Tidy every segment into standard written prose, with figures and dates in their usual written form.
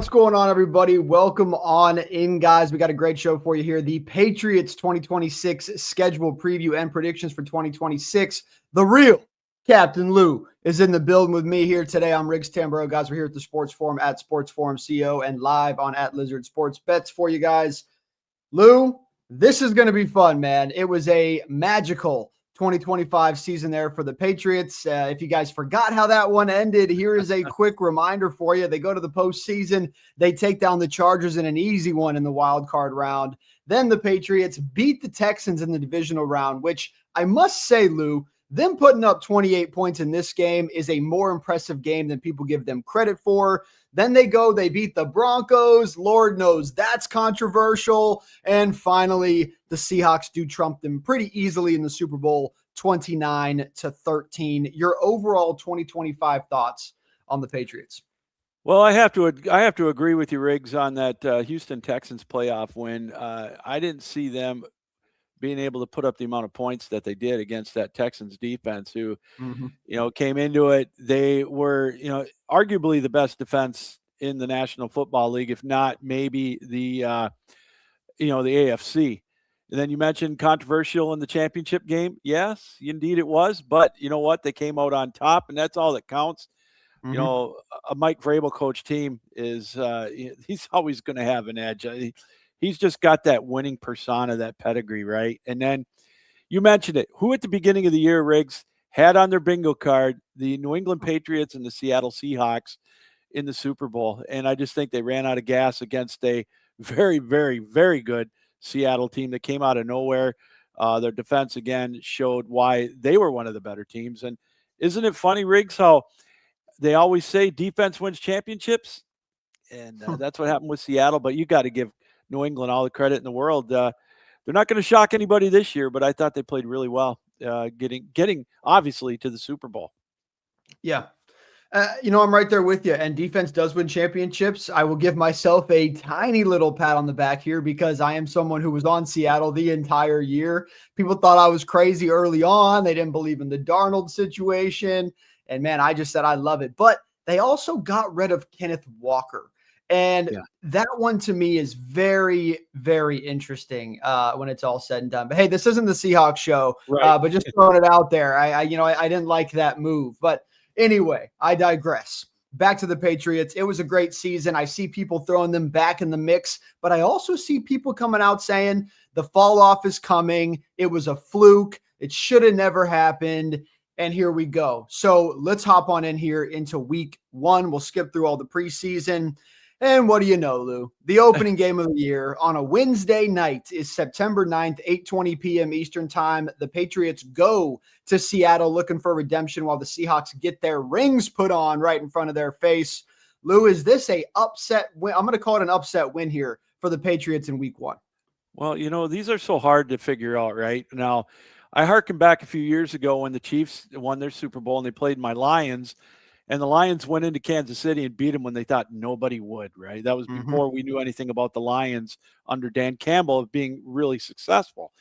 What's going on, everybody? Welcome on in, guys. We got a great show for you here. The Patriots 2026 schedule preview and predictions for 2026. The real Captain Lou is in the building with me here today. I'm Riggs Tamburo. Guys, we're here at the Sports Forum at Sports Forum CO and live on at Lizard Sports Bets for you guys. Lou, this is going to be fun, man. It was a magical 2025 season there for the Patriots. If you guys forgot how that one ended, here is a quick reminder for you. They go to the postseason. They take down the Chargers in an easy one in the wild card round. Then the Patriots beat the Texans in the divisional round, which I must say, Lou, them putting up 28 points in this game is a more impressive game than people give them credit for. Then they beat the Broncos. Lord knows that's controversial. And finally, the Seahawks do trump them pretty easily in the Super Bowl, 29-13. Your overall 2025 thoughts on the Patriots? Well, I have to agree with you, Riggs, on that Houston Texans playoff win. I didn't see them being able to put up the amount of points that they did against that Texans defense who, came into it. They were, arguably the best defense in the National Football League, if not maybe the AFC. And then you mentioned controversial in the championship game. Yes, indeed it was. But you know what? They came out on top, and that's all that counts. You know, a Mike Vrabel coach team is he's always going to have an edge. He's just got that winning persona, that pedigree, right? And then you mentioned it. Who at the beginning of the year, Riggs, had on their bingo card the New England Patriots and the Seattle Seahawks in the Super Bowl? And I just think they ran out of gas against a very, very, very good Seattle team that came out of nowhere. Their defense, again, showed why they were one of the better teams. And isn't it funny, Riggs, how they always say defense wins championships? And that's what happened with Seattle. But you got to give New England all the credit in the world. They're not going to shock anybody this year, but I thought they played really well, getting obviously to the Super Bowl. Yeah. I'm right there with you. And defense does win championships. I will give myself a tiny little pat on the back here because I am someone who was on Seattle the entire year. People thought I was crazy early on. They didn't believe in the Darnold situation. And man, I just said, I love it. But they also got rid of Kenneth Walker. And that one to me is very, very interesting when it's all said and done. But hey, this isn't the Seahawks show, right? But just throwing it out there. I didn't like that move. But anyway, I digress. Back to the Patriots. It was a great season. I see people throwing them back in the mix, but I also see people coming out saying the fall off is coming. It was a fluke. It should have never happened. And here we go. So let's hop on in here into week one. We'll skip through all the preseason. And what do you know, Lou? The opening game of the year on a Wednesday night is September 9th, 8:20 p.m. Eastern time. The Patriots go to Seattle looking for redemption while the Seahawks get their rings put on right in front of their face. Lou, is this a upset win? I'm going to call it an upset win here for the Patriots in week one. Well, these are so hard to figure out right now. I harken back a few years ago when the Chiefs won their Super Bowl and they played my Lions. And the Lions went into Kansas City and beat them when they thought nobody would, right? That was before we knew anything about the Lions under Dan Campbell of being really successful.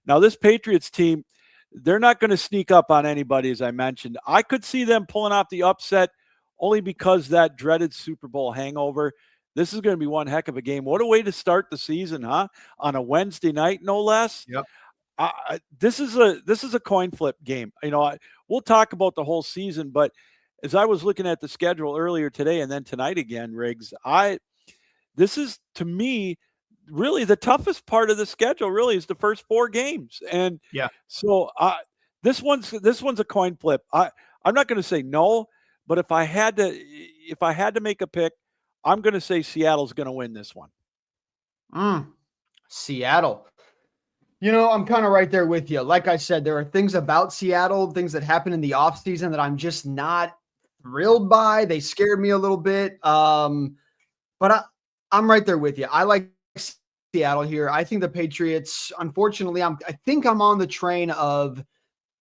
Now, this Patriots team, they're not going to sneak up on anybody, as I mentioned. I could see them pulling off the upset only because that dreaded Super Bowl hangover. This is going to be one heck of a game. What a way to start the season, huh? On a Wednesday night, no less. Yep. This is a coin flip game. We'll talk about the whole season, but as I was looking at the schedule earlier today and then tonight again, Riggs, this is to me really the toughest part of the schedule. Really, is the first four games, and so this one's a coin flip. I'm not going to say no, but if I had to make a pick, I'm going to say Seattle's going to win this one. Seattle. I'm kind of right there with you. Like I said, there are things about Seattle, things that happen in the offseason that I'm just not thrilled by. They scared me a little bit. But I'm right there with you. I like Seattle here. I think the Patriots, unfortunately, I think I'm on the train of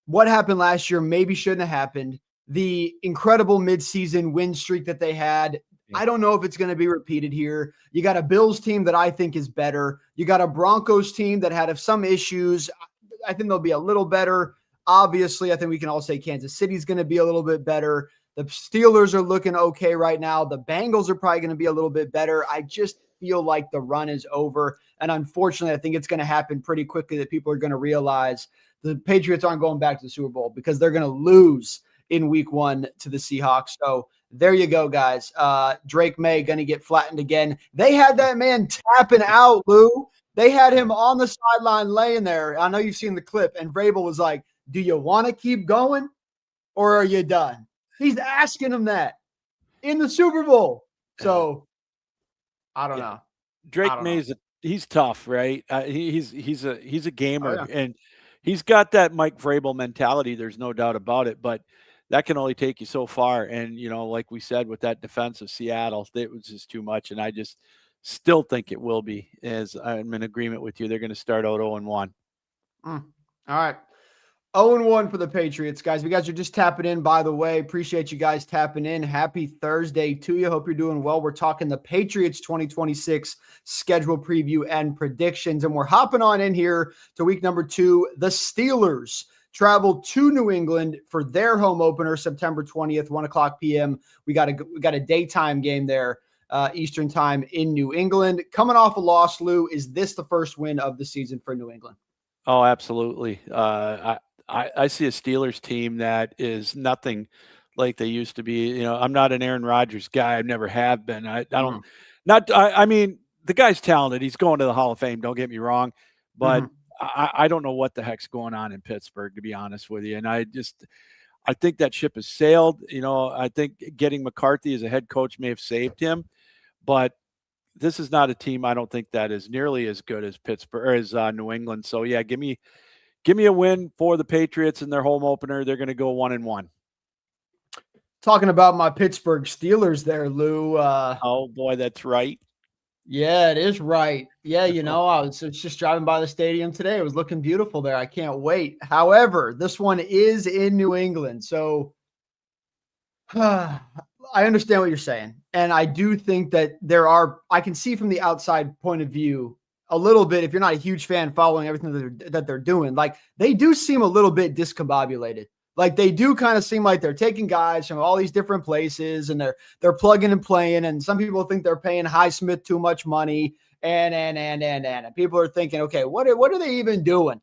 what happened last year maybe shouldn't have happened. The incredible midseason win streak that they had. I don't know if it's going to be repeated here. You got a Bills team that I think is better. You got a Broncos team that had some issues. I think they'll be a little better. Obviously, I think we can all say Kansas City's going to be a little bit better. The Steelers are looking okay right now. The Bengals are probably going to be a little bit better. I just feel like the run is over. And unfortunately, I think it's going to happen pretty quickly that people are going to realize the Patriots aren't going back to the Super Bowl because they're going to lose in week 1 to the Seahawks. So there you go, guys. Drake May going to get flattened again. They had that man tapping out, Lou. They had him on the sideline laying there. I know you've seen the clip. And Vrabel was like, do you want to keep going or are you done? He's asking him that in the Super Bowl. So I don't know. Drake May's he's tough, right? He's a gamer, Oh, yeah. and he's got that Mike Vrabel mentality. There's no doubt about it, but that can only take you so far. And like we said, with that defense of Seattle, it was just too much. And I just still think it will be. As I'm in agreement with you, they're going to start out 0-1. All right. 0-1 for the Patriots, guys. You guys are just tapping in, by the way. Appreciate you guys tapping in. Happy Thursday to you. Hope you're doing well. We're talking the Patriots 2026 schedule preview and predictions, and we're hopping on in here to week number 2. The Steelers travel to New England for their home opener, September 20th, 1:00 p.m. We got a daytime game there, Eastern time in New England. Coming off a loss, Lou, is this the first win of the season for New England? Oh, absolutely. I see a Steelers team that is nothing like they used to be. I'm not an Aaron Rodgers guy. I never have been. I mean, the guy's talented. He's going to the Hall of Fame. Don't get me wrong, but I don't know what the heck's going on in Pittsburgh, to be honest with you. And I think that ship has sailed. I think getting McCarthy as a head coach may have saved him, but this is not a team I don't think that is nearly as good as Pittsburgh or as New England. So yeah, give me a win for the Patriots in their home opener. They're going to go 1-1. Talking about my Pittsburgh Steelers there, Lou. Oh boy, that's right. Yeah, it is right. Yeah, I was just driving by the stadium today. It was looking beautiful there. I can't wait. However, this one is in New England. So I understand what you're saying. And I do think that I can see from the outside point of view a little bit, if you're not a huge fan following everything that they're doing, like they do seem a little bit discombobulated. Like they do kind of seem like they're taking guys from all these different places and they're plugging and playing. And some people think they're paying Highsmith too much money. And people are thinking, okay, what are they even doing?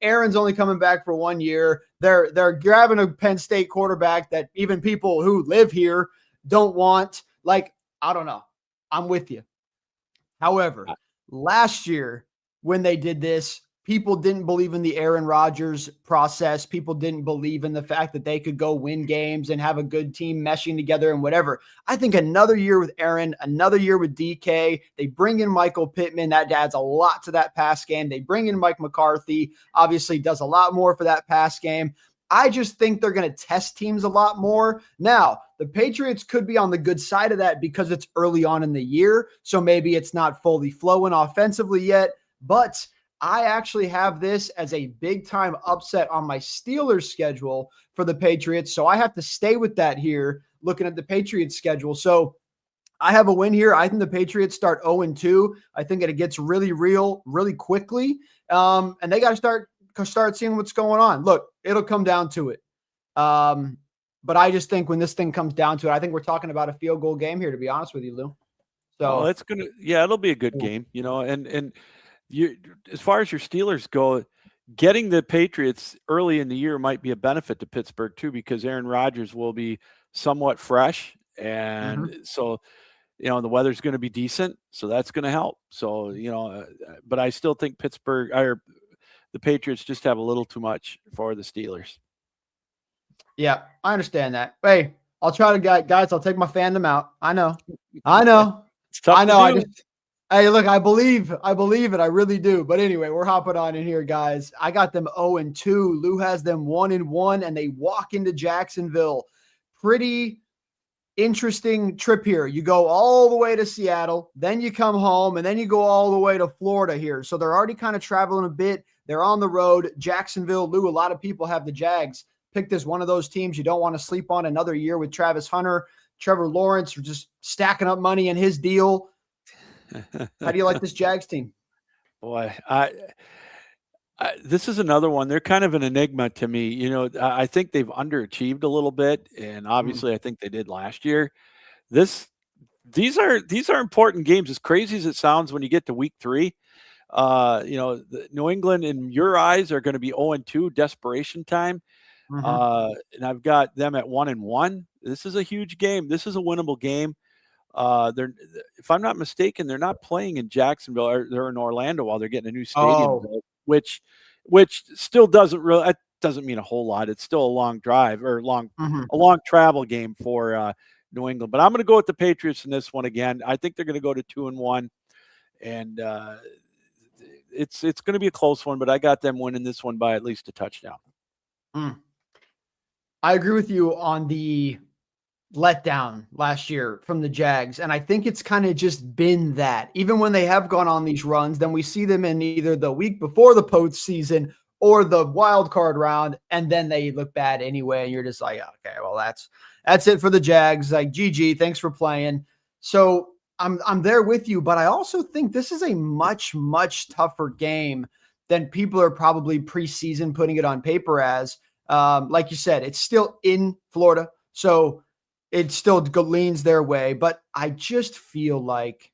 Aaron's only coming back for 1 year. They're grabbing a Penn State quarterback that even people who live here don't want. Like, I don't know. I'm with you. However, last year when they did this, people didn't believe in the Aaron Rodgers process. People didn't believe in the fact that they could go win games and have a good team meshing together and whatever. I think another year with Aaron, another year with DK, they bring in Michael Pittman. That adds a lot to that pass game. They bring in Mike McCarthy, obviously does a lot more for that pass game. I just think they're going to test teams a lot more. Now, the Patriots could be on the good side of that because it's early on in the year. So maybe it's not fully flowing offensively yet, but I actually have this as a big-time upset on my Steelers schedule for the Patriots. So I have to stay with that here, looking at the Patriots schedule. So I have a win here. I think the Patriots start 0-2. I think it gets really real really quickly. And they got to start seeing what's going on. Look, it'll come down to it. But I just think when this thing comes down to it, I think we're talking about a field goal game here, to be honest with you, Lou. So it'll be a good game, and you, as far as your Steelers go, getting the Patriots early in the year might be a benefit to Pittsburgh too, because Aaron Rodgers will be somewhat fresh. And so, the weather's going to be decent. So that's going to help. So, but I still think the Patriots just have a little too much for the Steelers. Yeah, I understand that. Hey, I'll try to guys. I'll take my fandom out. I know. It's tough. I know. Hey, look, I believe it. I really do. But anyway, we're hopping on in here, guys. I got them 0-2. Lou has them 1-1, and they walk into Jacksonville. Pretty interesting trip here. You go all the way to Seattle, then you come home, and then you go all the way to Florida here. So they're already kind of traveling a bit. They're on the road. Jacksonville, Lou, a lot of people have the Jags picked as one of those teams you don't want to sleep on another year with Travis Hunter, Trevor Lawrence, just stacking up money in his deal. How do you like this Jags team? Boy, This is another one. They're kind of an enigma to me. I think they've underachieved a little bit, and Mm, obviously, I think they did last year. This these are important games. As crazy as it sounds, when you get to week 3, New England, in your eyes, are going to be 0-2, desperation time. mhm. And I've got them at 1-1. This is a huge game. This is a winnable game. They're, if I'm not mistaken, they're not playing in Jacksonville, or they're in Orlando while they're getting a new stadium Oh, built, which still doesn't really, that doesn't mean a whole lot. It's still a long drive, or mhm. a long travel game for New England. But I'm going to go with the Patriots in this one again. I think they're going to go to 2-1, and it's going to be a close one. But I got them winning this one by at least a touchdown. Mm. I agree with you on the letdown last year from the Jags. And I think it's kind of just been that. Even when they have gone on these runs, then we see them in either the week before the postseason or the wild card round, and then they look bad anyway. And you're just like, okay, well, that's it for the Jags. Like, GG, thanks for playing. So I'm there with you, but I also think this is a much, much tougher game than people are probably preseason putting it on paper as. Like you said, it's still in Florida. So it still leans their way, but I just feel like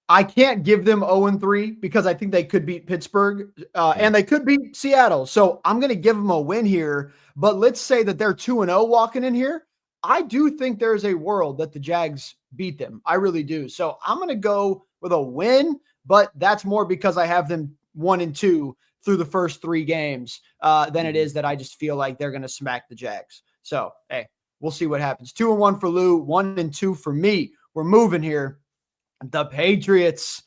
I can't give them 0-3 because I think they could beat Pittsburgh Yeah. and they could beat Seattle. So I'm going to give them a win here. But let's say that they're 2-0 walking in here. I do think there's a world that the Jags beat them. I really do. So I'm going to go with a win, but that's more because I have them 1-2 through the first 3 games than it is that I just feel like they're going to smack the Jags. So, hey, we'll see what happens. 2-1 for Lou, 1-2 for me. We're moving here. The Patriots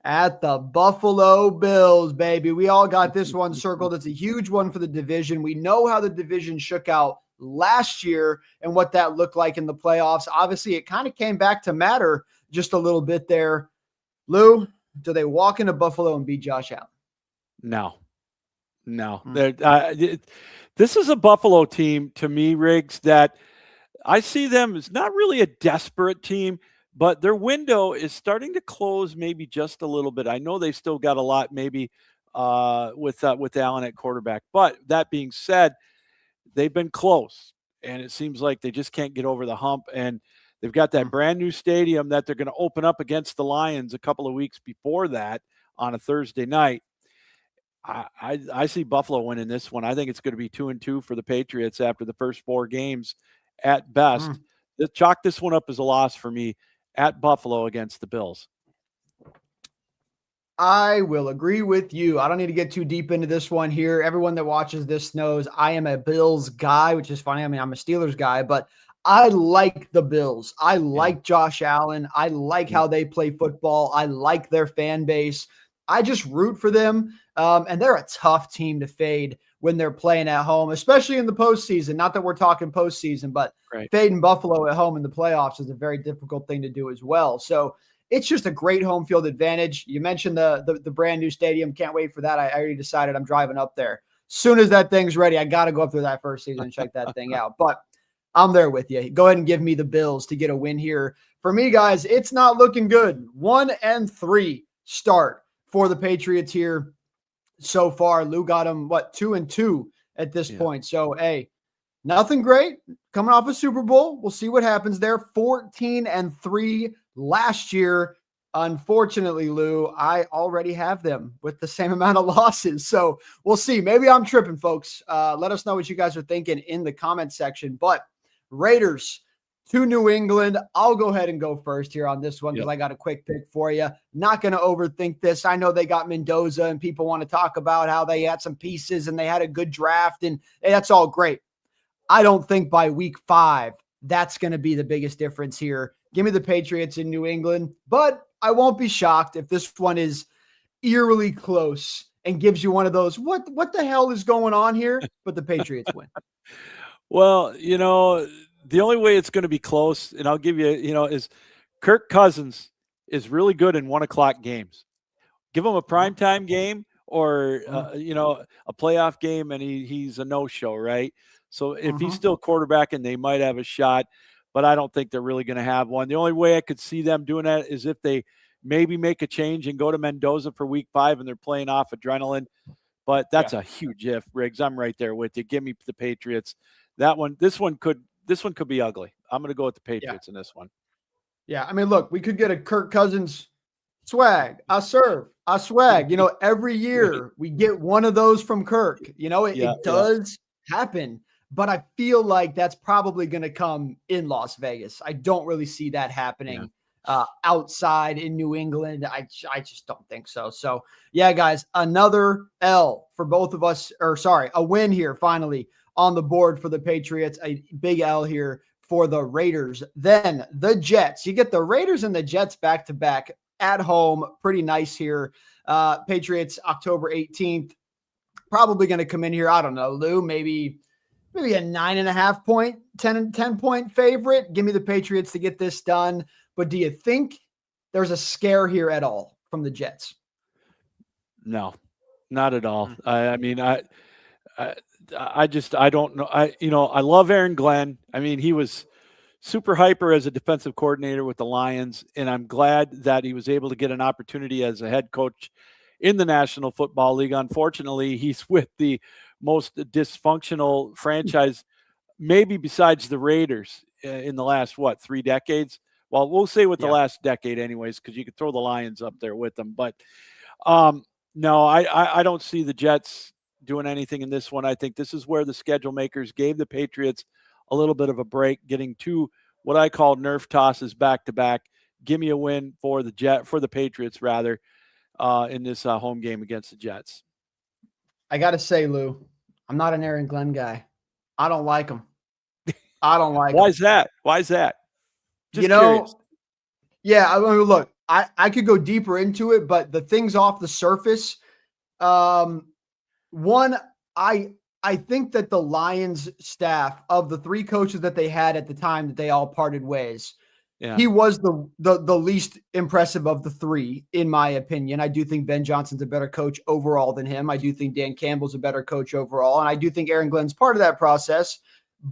at the Buffalo Bills, baby. We all got this one circled. It's a huge one for the division. We know how the division shook out last year and what that looked like in the playoffs. Obviously, it kind of came back to matter just a little bit there. Lou, do they walk into Buffalo and beat Josh Allen? No, no. Mm, This is a Buffalo team, to me, Riggs, that I see them as not really a desperate team, but their window is starting to close maybe just a little bit. I know they still got a lot maybe with Allen at quarterback, but that being said, they've been close, and it seems like they just can't get over the hump. And they've got that mm, brand new stadium that they're going to open up against the Lions a couple of weeks before that on a Thursday night. I see Buffalo winning this one. I think it's going to be 2-2 for the Patriots after the first 4 games at best. mm. Chalk this one up as a loss for me at Buffalo against the Bills. I will agree with you. I don't need to get too deep into this one here. Everyone that watches this knows I am a Bills guy, which is funny. I mean, I'm a Steelers guy, but I like the Bills. I Yeah. like Josh Allen. I like Yeah. how they play football. I like their fan base. I just root for them. And they're a tough team to fade when they're playing at home, especially in the postseason. Not that we're talking postseason, but Right. fading Buffalo at home in the playoffs is a very difficult thing to do as well. So it's just a great home field advantage. You mentioned the brand new stadium. Can't wait for that. I already decided I'm driving up there. Soon as that thing's ready, I got to go up there that first season and check that thing out. But I'm there with you. Go ahead and give me the Bills to get a win here. For me, guys, it's not looking good. 1-3 start for the Patriots here so far. Lou got them, 2-2 at this Yeah. point. So, hey, nothing great. Coming off a Super Bowl. We'll see what happens there. 14-3 last year. Unfortunately, Lou, I already have them with the same amount of losses. So we'll see. Maybe I'm tripping, folks. Let us know what you guys are thinking in the comment section. But Raiders to New England. I'll go ahead and go first here on this one because Yep. I got a quick pick for you. Not going to overthink this. I know they got Mendoza and people want to talk about how they had some pieces and they had a good draft, and hey, that's all great. I don't think by week 5, that's going to be the biggest difference here. Give me the Patriots in New England, but I won't be shocked if this one is eerily close and gives you one of those, what the hell is going on here? But the Patriots win. Well, the only way it's going to be close, and I'll give you, is Kirk Cousins is really good in 1:00 games. Give him a primetime game or a playoff game, and he's a no-show, right? So if he's still quarterbacking, they might have a shot, but I don't think they're really going to have one. The only way I could see them doing that is if they maybe make a change and go to Mendoza for week 5 and they're playing off adrenaline. But that's a huge if, Riggs. I'm right there with you. Give me the Patriots. This one could be ugly. I'm going to go with the Patriots in this one. Yeah. I mean, look, we could get a Kirk Cousins swag, I serve, I swag. Every year we get one of those from Kirk. It does happen, but I feel like that's probably going to come in Las Vegas. I don't really see that happening outside in New England. I just don't think so. So, yeah, guys, another L for both of us, a win here finally on the board for the Patriots, a big L here for the Raiders. Then the Jets. You get the Raiders and the Jets back to back at home. Pretty nice here. Patriots October 18th. Probably going to come in here. I don't know, Lou, maybe a 9.5 point, 10 point favorite. Give me the Patriots to get this done. But do you think there's a scare here at all from the Jets? No, not at all. I mean, I don't know. I love Aaron Glenn. I mean, he was super hyper as a defensive coordinator with the Lions, and I'm glad that he was able to get an opportunity as a head coach in the National Football League. Unfortunately, he's with the most dysfunctional franchise, maybe besides the Raiders, in the last, 3 decades? Well, we'll say with the last decade anyways, because you could throw the Lions up there with them. But no, I don't see the Jets doing anything in this one. I think this is where the schedule makers gave the Patriots a little bit of a break, getting 2 what I call nerf tosses back to back. Give me a win for the Patriots rather in this home game against the Jets. I got to say, Lou, I'm not an Aaron Glenn guy. I don't like him. I don't like him. Why is that? Just curious. Yeah, I mean, look, I could go deeper into it, but the things off the surface, one, I think that the Lions staff, of the 3 coaches that they had at the time that they all parted ways, he was the least impressive of the 3, in my opinion. I do think Ben Johnson's a better coach overall than him. I do think Dan Campbell's a better coach overall. And I do think Aaron Glenn's part of that process.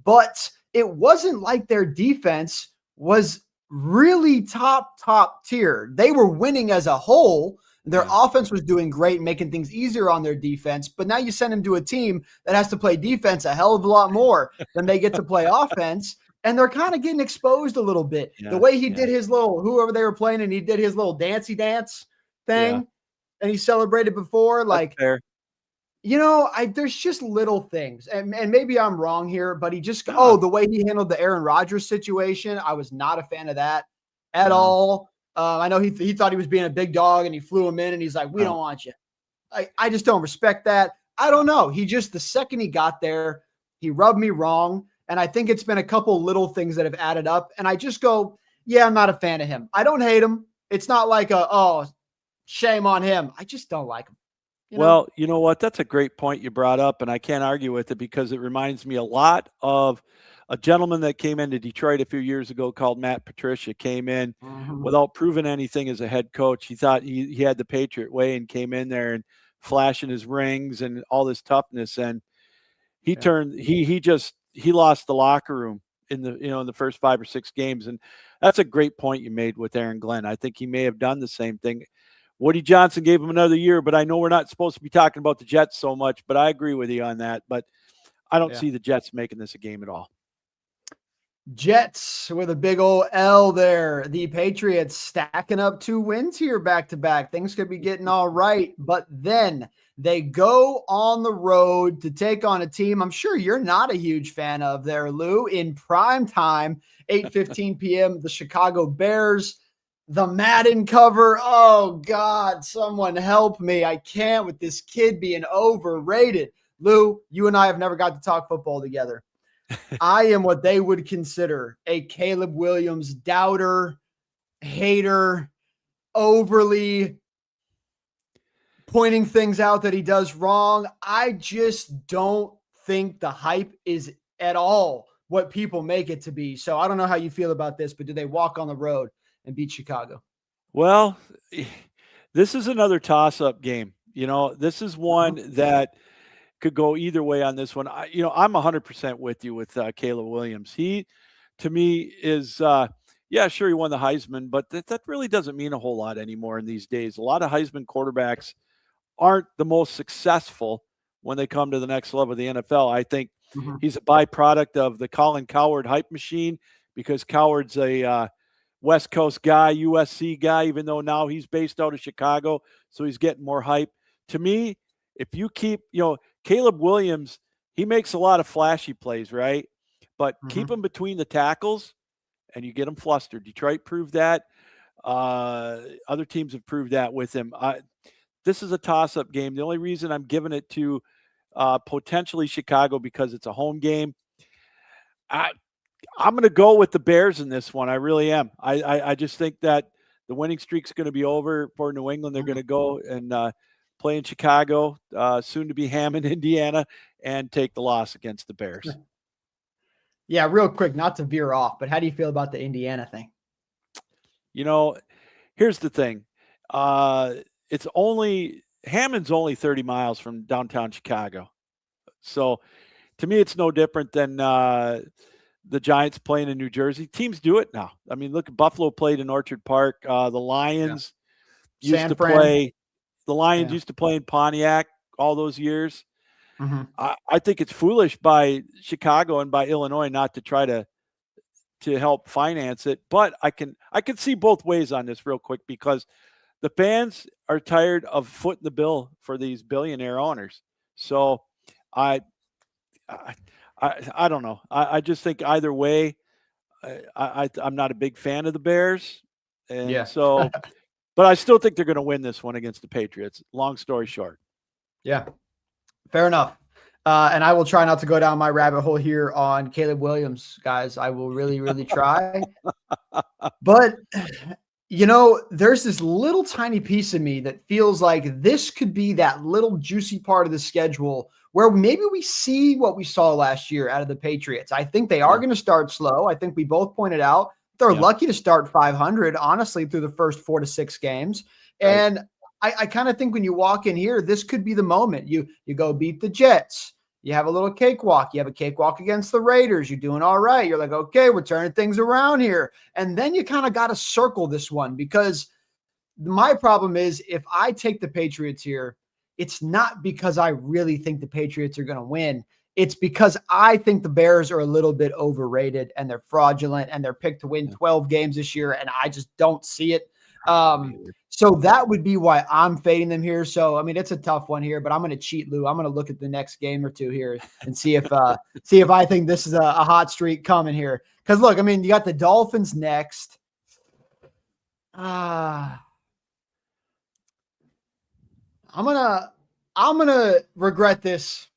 But it wasn't like their defense was really top tier. They were winning as a whole. Their offense was doing great, making things easier on their defense. But now you send them to a team that has to play defense a hell of a lot more than they get to play offense. And they're kind of getting exposed a little bit. The way he did his little, whoever they were playing, and he did his little dancey dance thing, and he celebrated before. Like, there's just little things. And maybe I'm wrong here, but he just, the way he handled the Aaron Rodgers situation, I was not a fan of that at all. I know he thought he was being a big dog, and he flew him in, and he's like, we don't want you. I just don't respect that. I don't know. The second he got there, he rubbed me wrong. And I think it's been a couple little things that have added up. And I just go, I'm not a fan of him. I don't hate him. It's not like shame on him. I just don't like him. Well, you know what? That's a great point you brought up, and I can't argue with it because it reminds me a lot of a gentleman that came into Detroit a few years ago called Matt Patricia. Came in without proving anything as a head coach. He thought he had the Patriot way and came in there and flashing his rings and all this toughness. And he he lost the locker room in the first 5 or 6 games. And that's a great point you made with Aaron Glenn. I think he may have done the same thing. Woody Johnson gave him another year, but I know we're not supposed to be talking about the Jets so much, but I agree with you on that. But I don't see the Jets making this a game at all. Jets with a big old L there. The Patriots stacking up 2 wins here back to back. Things could be getting all right, but then they go on the road to take on a team I'm sure you're not a huge fan of there, Lou, in prime time, 8:15 p.m., the Chicago Bears. The Madden cover. Oh, God, someone help me. I can't with this kid being overrated. Lou, you and I have never got to talk football together. I am what they would consider a Caleb Williams doubter, hater, overly pointing things out that he does wrong. I just don't think the hype is at all what people make it to be. So I don't know how you feel about this, but do they walk on the road and beat Chicago? Well, this is another toss-up game. This is one that could go either way on this one. I'm 100% with you with Caleb Williams. He, to me, is Yeah, sure, he won the Heisman, but that really doesn't mean a whole lot anymore in these days. A lot of Heisman quarterbacks aren't the most successful when they come to the next level of the NFL. I think Mhm. he's a byproduct of the Colin Cowherd hype machine because Cowherd's a West Coast guy, USC guy, even though now he's based out of Chicago, so he's getting more hype. To me, if you keep, Caleb Williams, he makes a lot of flashy plays, right? But keep Mhm. him between the tackles and you get him flustered. Detroit proved that. Other teams have proved that with him. This is a toss-up game. The only reason I'm giving it to potentially Chicago because it's a home game. I'm going to go with the Bears in this one. I really am. I just think that the winning streak's going to be over for New England. They're going to go and play in Chicago, soon to be Hammond, Indiana, and take the loss against the Bears. Yeah, real quick, not to veer off, but how do you feel about the Indiana thing? Here's the thing. Hammond's only 30 miles from downtown Chicago. So to me, it's no different than the Giants playing in New Jersey. Teams do it now. I mean, look, Buffalo played in Orchard Park. The Lions used to play. The Lions used to play in Pontiac all those years. Mm-hmm. I think it's foolish by Chicago and by Illinois not to try to help finance it. But I can see both ways on this real quick because the fans are tired of footing the bill for these billionaire owners. So I don't know. I just think either way, I'm not a big fan of the Bears, and so, but I still think they're going to win this one against the Patriots. Long story short. Yeah, fair enough. And I will try not to go down my rabbit hole here on Caleb Williams, guys. I will really, really try. But there's this little tiny piece of me that feels like this could be that little juicy part of the schedule where maybe we see what we saw last year out of the Patriots. I think they are going to start slow. I think we both pointed out they're lucky to start 500, honestly, through the first 4 to 6 games. Right. And I kind of think when you walk in here, this could be the moment. You go beat the Jets. You have a little cakewalk. You have a cakewalk against the Raiders. You're doing all right. You're like, okay, we're turning things around here. And then you kind of got to circle this one because my problem is if I take the Patriots here, it's not because I really think the Patriots are going to win. It's because I think the Bears are a little bit overrated and they're fraudulent and they're picked to win 12 games this year. And I just don't see it. So that would be why I'm fading them here. So, I mean, it's a tough one here, but I'm going to cheat, Lou. I'm going to look at the next game or two here and see if I think this is a hot streak coming here. Because look, I mean, you got the Dolphins next. I'm gonna regret this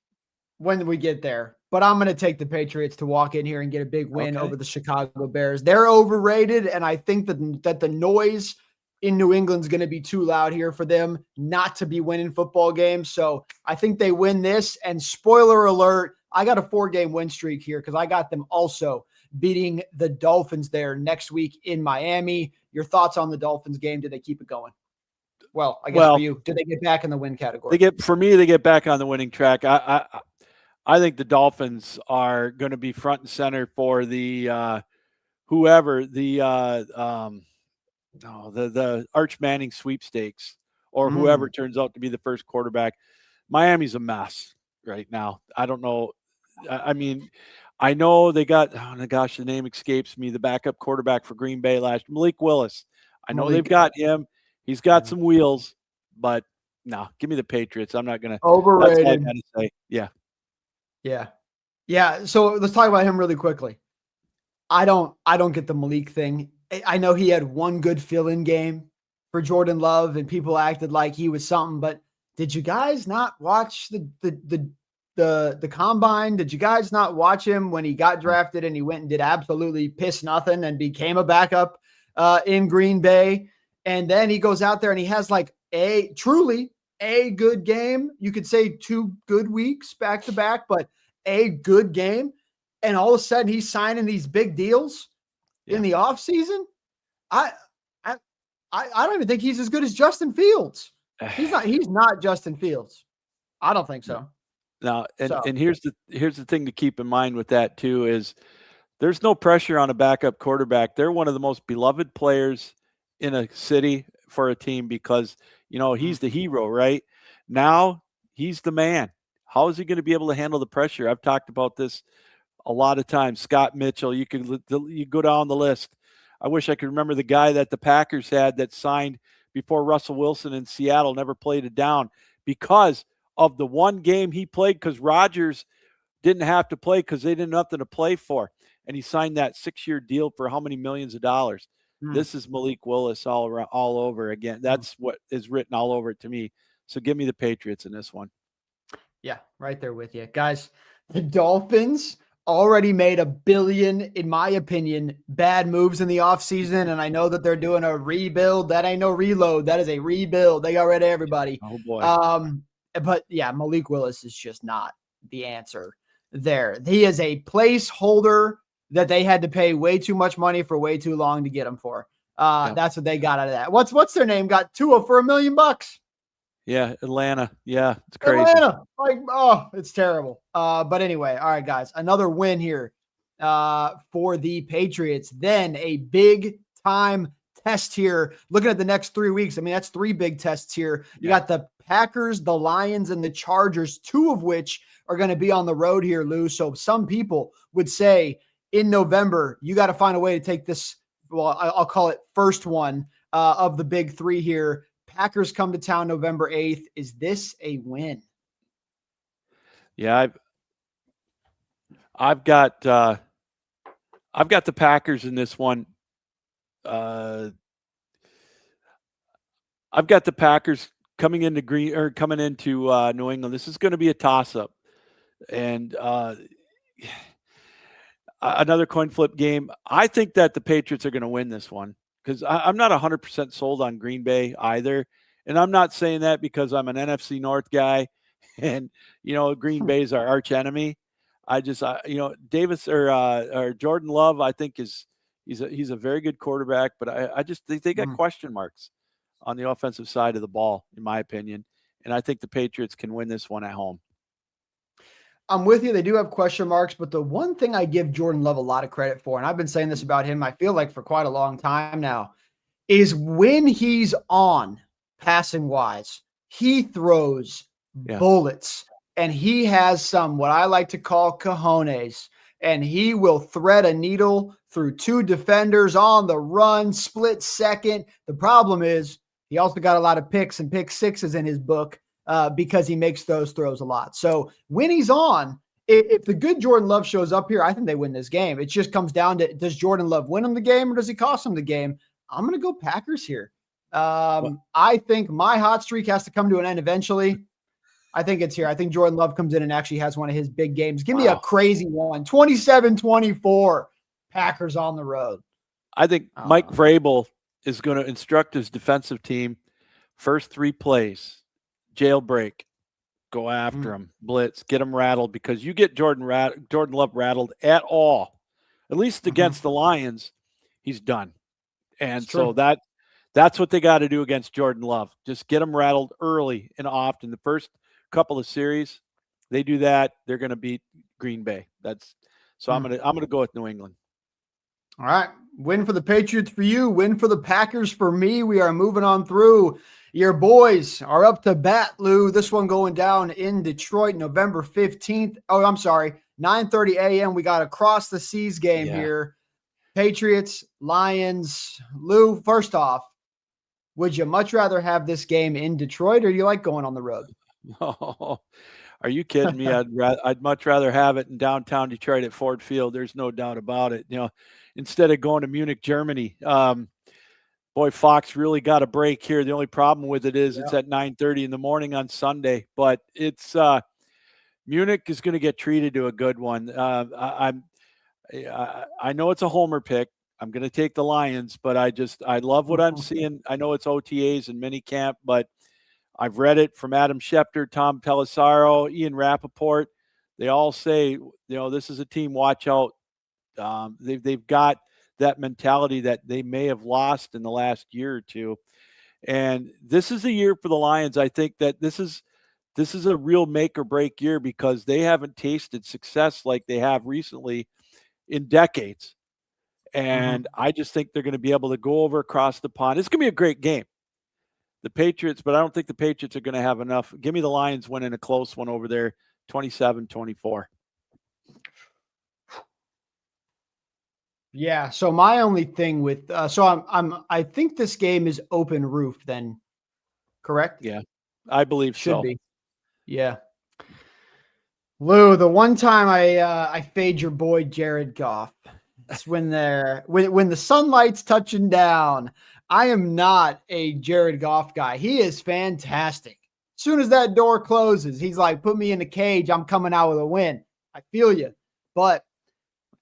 when we get there, but I'm gonna take the Patriots to walk in here and get a big win over the Chicago Bears. They're overrated, and I think that the noise in New England's going to be too loud here for them not to be winning football games. So I think they win this. And spoiler alert, I got a 4-game win streak here because I got them also beating the Dolphins there next week in Miami. Your thoughts on the Dolphins game? Did they keep it going? Well, I guess for you, did they get back in the win category? They get back on the winning track. I think the Dolphins are going to be front and center for the the Arch Manning sweepstakes or whoever turns out to be the first quarterback. Miami's a mess right now. I don't know. I mean, I know they got, oh my gosh, the name escapes me, the backup quarterback for Green Bay last, Malik Willis. I know they've got him. He's got some wheels, but no, give me the Patriots. I'm not going to. Overrated. That's all I got to say. Yeah. Yeah. Yeah. So let's talk about him really quickly. I don't get the Malik thing. I know he had one good fill-in game for Jordan Love and people acted like he was something, but did you guys not watch the combine? Did you guys not watch him when he got drafted and he went and did absolutely piss nothing and became a backup in Green Bay? And then he goes out there and he has like truly a good game. You could say 2 good weeks back to back, but a good game. And all of a sudden he's signing these big deals in the offseason. I don't even think he's as good as Justin Fields. He's not Justin Fields. I don't think so. No, and here's the thing to keep in mind with that too is there's no pressure on a backup quarterback. They're one of the most beloved players in a city for a team because, he's the hero, right? Now he's the man. How is he going to be able to handle the pressure? I've talked about this a lot of times. Scott Mitchell, you go down the list. I wish I could remember the guy that the Packers had that signed before Russell Wilson in Seattle, never played it down because of the one game he played, because Rodgers didn't have to play because they didn't have nothing to play for. And he signed that 6-year deal for how many millions of dollars? This is Malik Willis all around, all over again. That's what is written all over it to me. So give me the Patriots in this one. Yeah, right there with you. Guys, the Dolphins already made $1 billion, in my opinion, bad moves in the offseason. And I know that they're doing a rebuild. That ain't no reload. That is a rebuild. They got rid of everybody. Oh, boy. But yeah, Malik Willis is just not the answer there. He is a placeholder that they had to pay way too much money for way too long to get him for. That's what they got out of that. What's their name? Got Tua for $1 million. Yeah, Atlanta. Yeah, it's crazy. Atlanta. It's terrible. But anyway, all right, guys, another win here for the Patriots. Then a big time test here. Looking at the next 3 weeks, I mean, that's 3 big tests here. You got the Packers, the Lions, and the Chargers, 2 of which are going to be on the road here, Lou. So some people would say in November, you got to find a way to take this, well, I'll call it first one of the big 3 here. Packers come to town November 8th. Is this a win? Yeah, I've got the Packers in this one. I've got the Packers coming into New England. This is going to be a toss-up, and another coin flip game. I think that the Patriots are going to win this one because I'm not 100% sold on Green Bay either, and I'm not saying that because I'm an NFC North guy, and Green Bay is our arch enemy. Davis or Jordan Love, I think he's a very good quarterback, but I just think they got question marks on the offensive side of the ball, in my opinion. And I think the Patriots can win this one at home. I'm with you. They do have question marks, but the one thing I give Jordan Love a lot of credit for, and I've been saying this about him, I feel like for quite a long time now, is when he's on passing wise, he throws bullets, and he has some, what I like to call cojones, and he will thread a needle through 2 defenders on the run, split second. The problem is he also got a lot of picks and pick sixes in his book because he makes those throws a lot. So when he's on, if the good Jordan Love shows up here, I think they win this game. It just comes down to, does Jordan Love win him the game or does he cost him the game? I'm going to go Packers here. I think my hot streak has to come to an end eventually. I think it's here. I think Jordan Love comes in and actually has one of his big games. Give me a crazy one. 27-24, Packers on the road. I think Mike Vrabel is going to instruct his defensive team, first 3 plays, jailbreak, go after him, blitz, get him rattled, because you get Jordan Love rattled at all, at least against the Lions, he's done. And so that's what they got to do against Jordan Love. Just get him rattled early and often. The first couple of series, they do that, they're going to beat Green Bay. I'm going to go with New England. All right. Win for the Patriots for you. Win for the Packers for me. We are moving on through. Your boys are up to bat, Lou. This one going down in Detroit, November 15th. Oh, I'm sorry. 9:30 a.m. We got a cross the seas game here. Patriots, Lions. Lou, first off, would you much rather have this game in Detroit or do you like going on the road? Oh, are you kidding me? I'd much rather have it in downtown Detroit at Ford Field. There's no doubt about it. Instead of going to Munich, Germany. Boy, Fox really got a break here. The only problem with it is it's at 9:30 in the morning on Sunday, but it's Munich is going to get treated to a good one. I know it's a homer pick. I'm going to take the Lions, but I love what I'm seeing. I know it's OTAs and minicamp, but I've read it from Adam Schefter, Tom Pelissaro, Ian Rappaport. They all say, this is a team, watch out. They've got that mentality that they may have lost in the last year or two. And this is a year for the Lions. I think that this is a real make or break year because they haven't tasted success like they have recently in decades. And I just think they're going to be able to go over across the pond. It's going to be a great game. The Patriots, but I don't think the Patriots are going to have enough. Give me the Lions winning a close one over there, 27-24. Yeah. So my only thing with I think this game is open roof then, correct? Yeah, I believe Should so. be. Yeah. Lou, the one time I fade your boy Jared Goff. It's when the sunlight's touching down. I am not a Jared Goff guy. He is fantastic. As soon as that door closes, he's like, put me in the cage. I'm coming out with a win. I feel you. But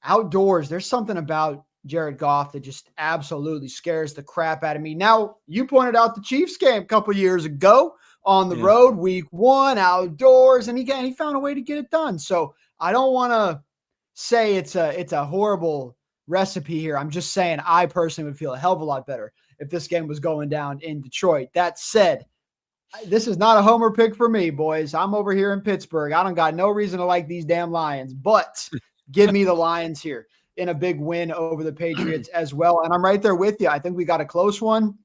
outdoors, there's something about Jared Goff that just absolutely scares the crap out of me. Now, you pointed out the Chiefs game a couple years ago on the road, week 1, outdoors, and he found a way to get it done. So I don't want to say it's a horrible recipe here. I'm just saying I personally would feel a hell of a lot better if this game was going down in Detroit. That said, this is not a homer pick for me, boys. I'm over here in Pittsburgh. I don't got no reason to like these damn Lions, but give me the Lions here in a big win over the Patriots as well. And I'm right there with you. I think we got a close one.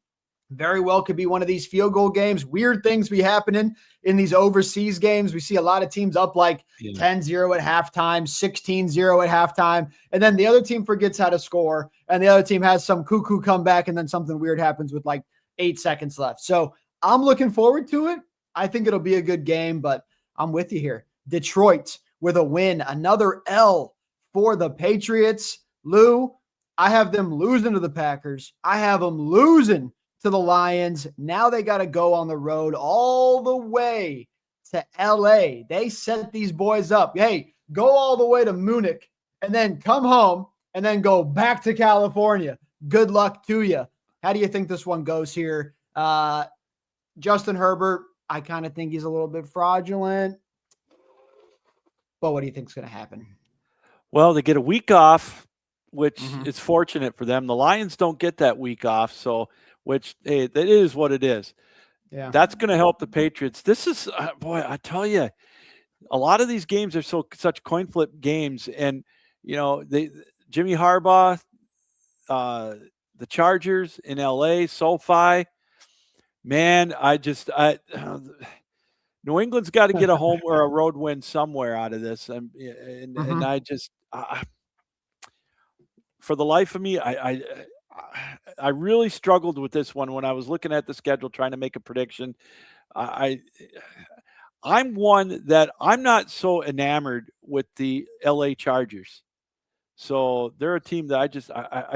Very well could be one of these field goal games. Weird things be happening in these overseas games. We see a lot of teams up like 10-0 at halftime, 16-0 at halftime, and then the other team forgets how to score, and the other team has some cuckoo comeback, and then something weird happens with like 8 seconds left. So I'm looking forward to it. I think it'll be a good game, but I'm with you here. Detroit with a win, another L for the Patriots. Lou, I have them losing to the Packers. I have them losing to the Lions. Now they got to go on the road all the way to LA. They set these boys up. Hey, go all the way to Munich and then come home and then go back to California. Good luck to you. How do you think this one goes here? Justin Herbert, I kind of think he's a little bit fraudulent. But what do you think is going to happen? Well, they get a week off, which is fortunate for them. The Lions don't get that week off, so which hey, that is what it is. Yeah, that's going to help the Patriots. This is boy, I tell you, a lot of these games are such coin flip games, and Jimmy Harbaugh, the Chargers in LA, SoFi. Man, New England's got to get a home or a road win somewhere out of this, and I just for the life of me, I really struggled with this one when I was looking at the schedule trying to make a prediction. I'm one that I'm not so enamored with the LA Chargers. So they're a team that I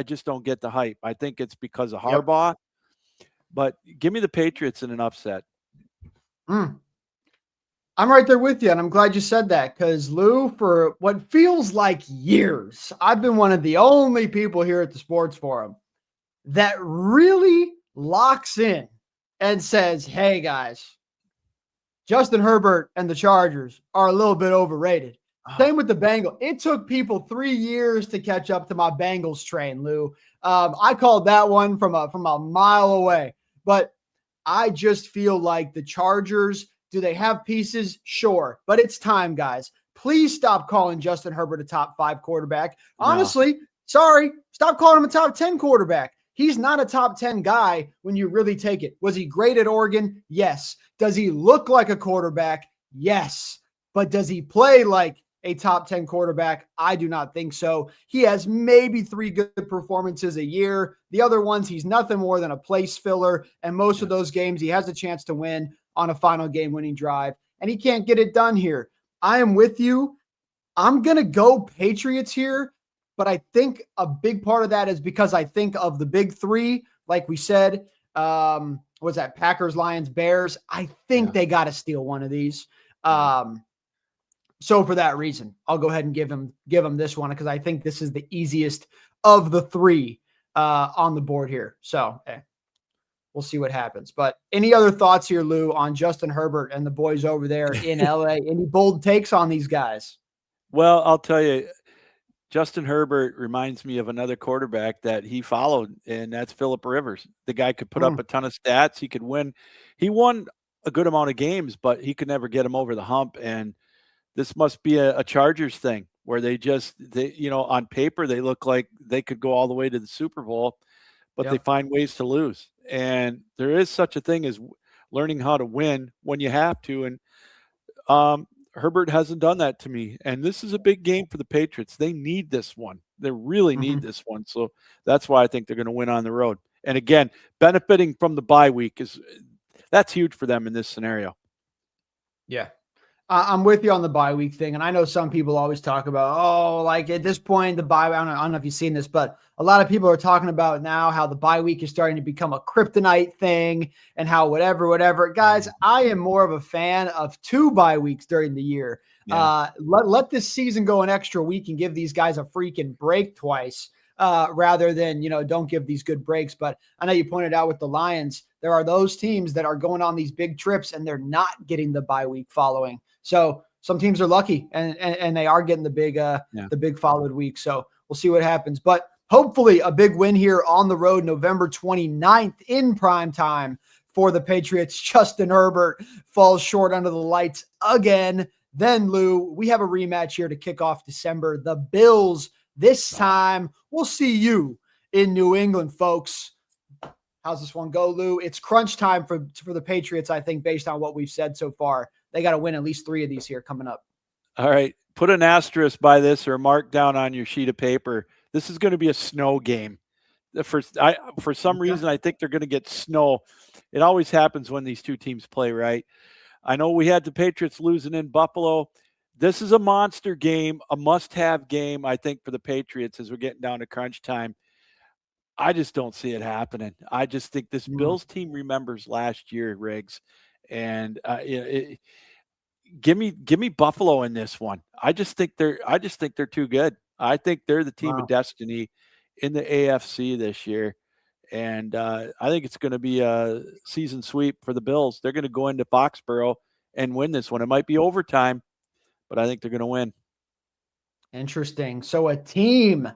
just don't get the hype. I think it's because of Harbaugh. But give me the Patriots in an upset. I'm right there with you, and I'm glad you said that because, Lou, for what feels like years, I've been one of the only people here at the Sports Forum that really locks in and says, hey, guys, Justin Herbert and the Chargers are a little bit overrated. Same with the Bengals. It took people 3 years to catch up to my Bengals train, Lou. I called that one from a mile away. But I just feel like the Chargers, do they have pieces? Sure. But it's time, guys. Please stop calling Justin Herbert a top 5 quarterback. Honestly, sorry. Stop calling him a top 10 quarterback. He's not a top 10 guy when you really take it. Was he great at Oregon? Yes. Does he look like a quarterback? Yes. But does he play like a top 10 quarterback? I do not think so. He has maybe 3 good performances a year. The other ones, he's nothing more than a place filler. And most of those games, he has a chance to win on a final game winning drive. And he can't get it done here. I am with you. I'm going to go Patriots here. But I think a big part of that is because I think of the big 3, like we said, was that Packers, Lions, Bears. I think they got to steal one of these. So for that reason, I'll go ahead and give him this one because I think this is the easiest of the 3 on the board here. So we'll see what happens. But any other thoughts here, Lou, on Justin Herbert and the boys over there in LA? Any bold takes on these guys? Well, I'll tell you, Justin Herbert reminds me of another quarterback that he followed, and that's Phillip Rivers. The guy could put up a ton of stats. He could win. He won a good amount of games, but he could never get him over the hump. And this must be a Chargers thing. where they on paper they look like they could go all the way to the Super Bowl, but they Yep. find ways to lose. And there is such a thing as learning how to win when you have to. And Herbert hasn't done that to me. And this is a big game for the Patriots. They need this one. They really need this one. So that's why I think they're going to win on the road. And again, benefiting from the bye week that's huge for them in this scenario. Yeah. I'm with you on the bye week thing. And I know some people always talk about, oh, like at this point, the bye, I don't know if you've seen this, but a lot of people are talking about now how the bye week is starting to become a kryptonite thing and how whatever. Guys, I am more of a fan of 2 bye weeks during the year. Yeah. Let this season go an extra week and give these guys a freaking break twice. Rather than, don't give these good breaks. But I know you pointed out with the Lions, there are those teams that are going on these big trips and they're not getting the bye week following. So some teams are lucky and they are getting the big followed week. So we'll see what happens. But hopefully a big win here on the road, November 29th in prime time for the Patriots. Justin Herbert falls short under the lights again. Then, Lou, we have a rematch here to kick off December. The Bills. This time, we'll see you in New England, folks. How's this one go, Lou? It's crunch time for the Patriots, I think, based on what we've said so far. They got to win at least 3 of these here coming up. All right. Put an asterisk by this or mark down on your sheet of paper. This is going to be a snow game. For some reason, I think they're going to get snow. It always happens when these two teams play, right? I know we had the Patriots losing in Buffalo. This is a monster game, a must-have game, I think, for the Patriots as we're getting down to crunch time. I just don't see it happening. I just think this Bills team remembers last year, Riggs, and give me Buffalo in this one. I just think they're too good. I think they're the team of destiny in the AFC this year, and I think it's going to be a season sweep for the Bills. They're going to go into Foxborough and win this one. It might be overtime, but I think they're going to win. Interesting. So a team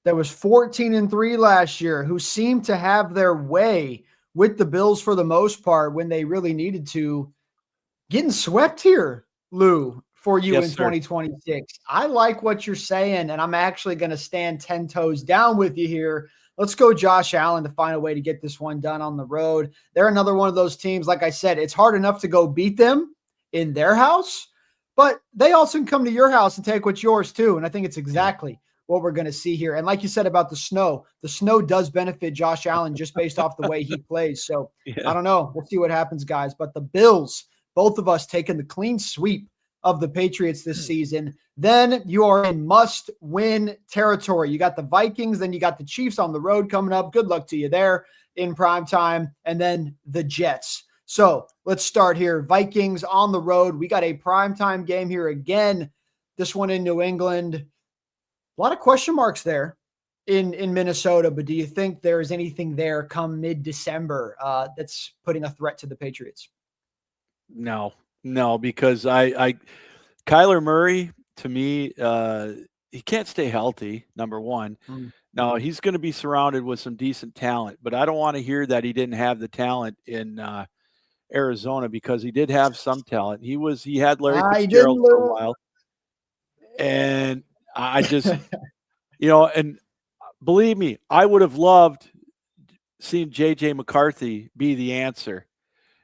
that was 14-3 last year, who seemed to have their way with the Bills for the most part when they really needed to, getting swept here, Lou, for you in 2026. I like what you're saying, and I'm actually going to stand 10 toes down with you here. Let's go Josh Allen to find a way to get this one done on the road. They're another one of those teams, like I said, it's hard enough to go beat them in their house, but they also can come to your house and take what's yours too. And I think it's exactly what we're going to see here. And like you said about the snow does benefit Josh Allen just based off the way he plays. So I don't know. We'll see what happens, guys. But the Bills, both of us taking the clean sweep of the Patriots this season. Then you are in must-win territory. You got the Vikings, then you got the Chiefs on the road coming up. Good luck to you there in prime time. And then the Jets. So let's start here. Vikings on the road. We got a primetime game here again. This one in New England. A lot of question marks there in Minnesota, but do you think there is anything there come mid-December that's putting a threat to the Patriots? No, because Kyler Murray, to me, he can't stay healthy, number one. Now, he's going to be surrounded with some decent talent, but I don't want to hear that he didn't have the talent in Arizona, because he did have some talent. He had Larry Fitzgerald for a while. And I just, and believe me, I would have loved seeing J.J. McCarthy be the answer.